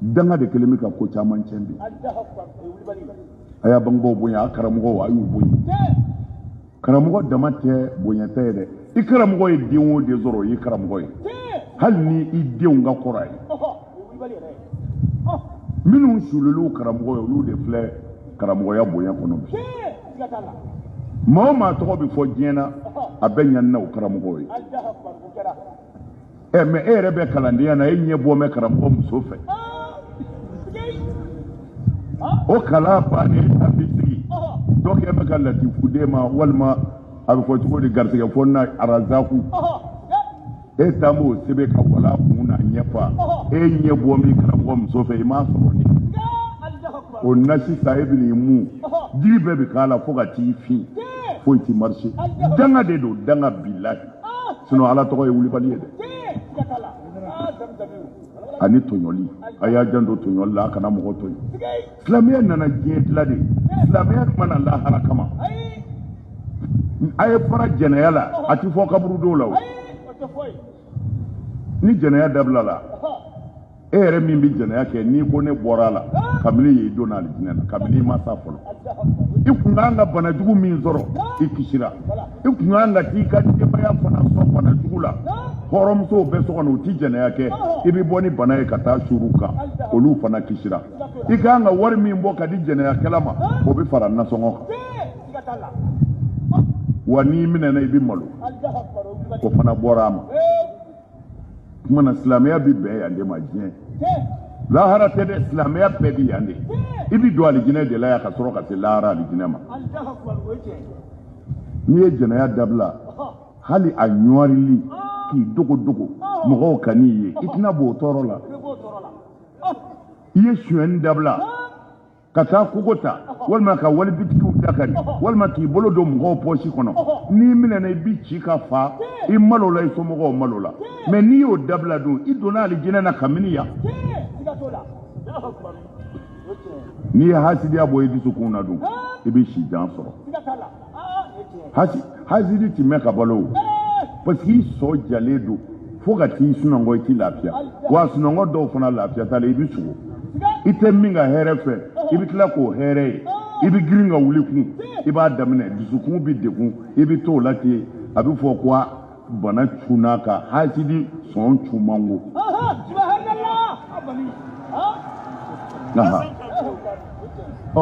danga de kelen bɛ ka ko caman tiɲɛ bi a y'a bangebaaw bonya a karamɔgɔw a y'u bonya karamɔgɔ dama tɛ bonyata ye dɛ i karamɔgɔ ye den o den sɔrɔ o y'i karamɔgɔ ye hali ni i denw ka kɔrɔ ye minnu suloluw karamɔgɔ ye olu de filɛ karamɔgɔya bonya kɔnɔ bi maa o maa tɔgɔ bɛ fɔ diɲɛ na a bɛ ɲani na o karamɔgɔw ye mais e yɛrɛ bɛ kalandenya na e ɲɛ bɔ mɛn karamɔgɔ muso fɛ o kala bannen a bɛ sigi dɔ kɛ bɛ ka latifuden ma walima a bɛ fɔ cogo di garisɛgɛ fɔ na arazaku e taa m'o sɛbɛn ka wala kun na ɲɛfa e ɲɛ bɔ min karamɔgɔ muso fɛ i m'a sɔrɔ ni o na sisan e bɛ n'i mun jiri bɛɛ bɛ k'a la fo ka t'i fin foyi ti marché danga de don danga bilahi sinon ala tɔgɔ ye wulibali ye dɛ ani tɔɲɔli a y'a janto tɔɲɔli la a kana mɔgɔ tɔɲɔ silamɛya nana diɲɛ dilan de silamɛya mana lahara kama a ye fara jɛnɛya la a ti fɔ kaburu dɔw la o ni jɛnɛya dabila la e yɛrɛ min bɛ jɛnɛya kɛ n'i ko ne bɔra a la kabini y'i don alijinɛ na kabini i ma sa fɔlɔ i kun kan ka bana jugu min sɔrɔ i kisira i kun kan ka t'i ka denbaya fana sɔn bana jugu la hɔrɔnmusow bɛ so kɔnɔ u ti jɛnɛya kɛ i bɛ bɔ ni bana ye ka taa suru kan olu fana kisira i kan ka wari min bɔ ka di jɛnɛyakɛla ma o bɛ fara nasɔngɔ kan wa n'i minɛna i bɛ malo o fana bɔra a ma kumana silamɛya bɛ bɛn yan de ma diɲɛ lahara tɛ dɛ silamɛya bɛɛ bɛ yan de i bɛ don alijinɛ de la yan ka sɔrɔ ka se lahara alijinɛ ma n'i ye jɛnɛya dabila hali a ɲɔrili k'i dogo mɔgɔw ka n'i ye i tɛna bɔ o tɔɔrɔ la i ye sonyɛni dabila ka taa kogo ta walima ka wali bitikiw dakari walima k'i bolo don mɔgɔw pɔsi kɔnɔ n'i minɛna i bi ci ka fa i malo la i somɔgɔw malo la mais n'i y'o dabila dun i donna alijinɛ na kabini yan n'i ye hasidiya bɔ i dusukun na dun i bɛ si jan sɔrɔ hasidi ti mɛn ka balo o parce que i sɔ jalen don fo ka t'i sunɔgɔ i ti lafiya wa sunɔgɔ dɔw fana lafiya t'a la i bɛ sogo i tɛ min ka hɛrɛ fɛ i bɛ tila k'o hɛrɛ ye i bɛ girin ka wuli kun i b'a daminɛ dusukun bɛ degun i bɛ t'o la ten a bɛ fɔ ko bana cunna ka hasidi sɔn cun man go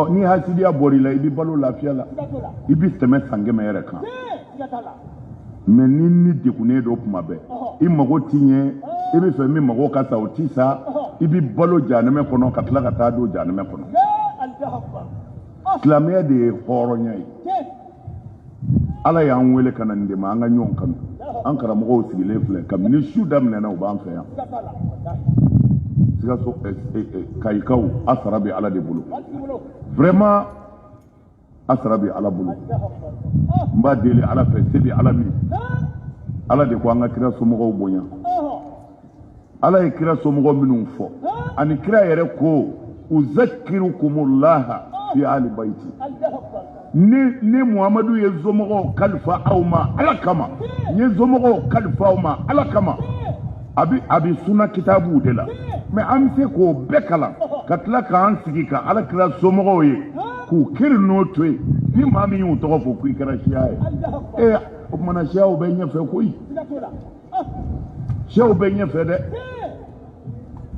ni hasidiya bɔr'i la i bɛ balo lafiya la i bɛ tɛmɛ san 100 yɛrɛ kan mais ni dekune do kuma bɛ I mago ti ɲɛ I bɛ fɛ min mago ka sa o ti sa I bi balo jahanɛmɛ kɔnɔ ka tila ka taa don jahanɛmɛ kɔnɔ silamɛya de ye hɔrɔnya ye Ala y'an wele ka na nin de ma an ka ɲɔgɔn kanu an karamɔgɔw sigilen filɛ kabini su daminɛna u b'an fɛ yan Sikaso Kayikaw a sara bɛ Ala de bolo vraiment a sara bɛ Ala bolo n b'a deli Ala fɛ se bɛ Ala min Ala de ko an ka kira somɔgɔw bonya Ala ye kira somɔgɔw minnu fɔ ani kira yɛrɛ ko uzakirukumullaha fi ali baiti ni Muhammadu ye somɔgɔw kalifa aw ma Ala kama ni ye somɔgɔw kalifa aw ma Ala kama abi sunna kitabu de la mais an se k'o bɛɛ kalan ka tila k'an sigi ka Ala kira somɔgɔw ye k'u kiri n'o to ye ni maa min y'u tɔgɔ fɔ k'i kɛra siya ye o kumana siyaw bɛ ɲɛfɛ koyi siyaw bɛ ɲɛfɛ dɛ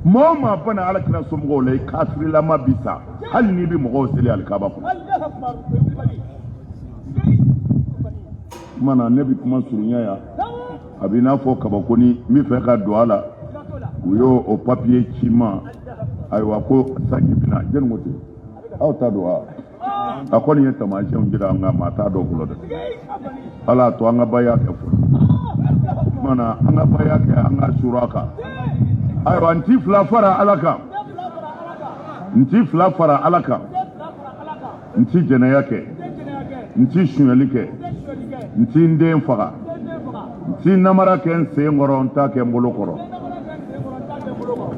maa o maa fana Ala kira somɔgɔw la I kafirilama bi sa hali n'i bɛ mɔgɔw seli alikaba kɔnɔ kumana ne bɛ kuma surunya yan a b'i n'a fɔ kabakoni n bɛ fɛ ka don a la u y'o o papiye ci n ma ayiwa ko sanji bɛna jɛni ko ten aw ta don wa a kɔni ye taamasiyɛnw jira nka maa t'a dɔn fɔlɔ dɛ Ala y'a to an ka baya kɛ fɔlɔ kumana an ka baya kɛ an ka sura kan ayiwa n ti fila fara Ala kan n ti fila fara Ala kan n ti jɛnɛya kɛ n ti sunyali kɛ n ti n den faga n ti namara kɛ n sen kɔrɔ n t'a kɛ n bolo kɔrɔ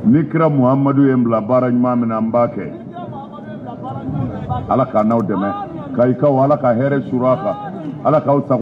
ni kira Muhammadu ye n bila baara ɲuman min na n b'a kɛ Ala k'a n'aw dɛmɛ Kayikaw Ala ka hɛrɛ sur'a kan Ala k'aw sago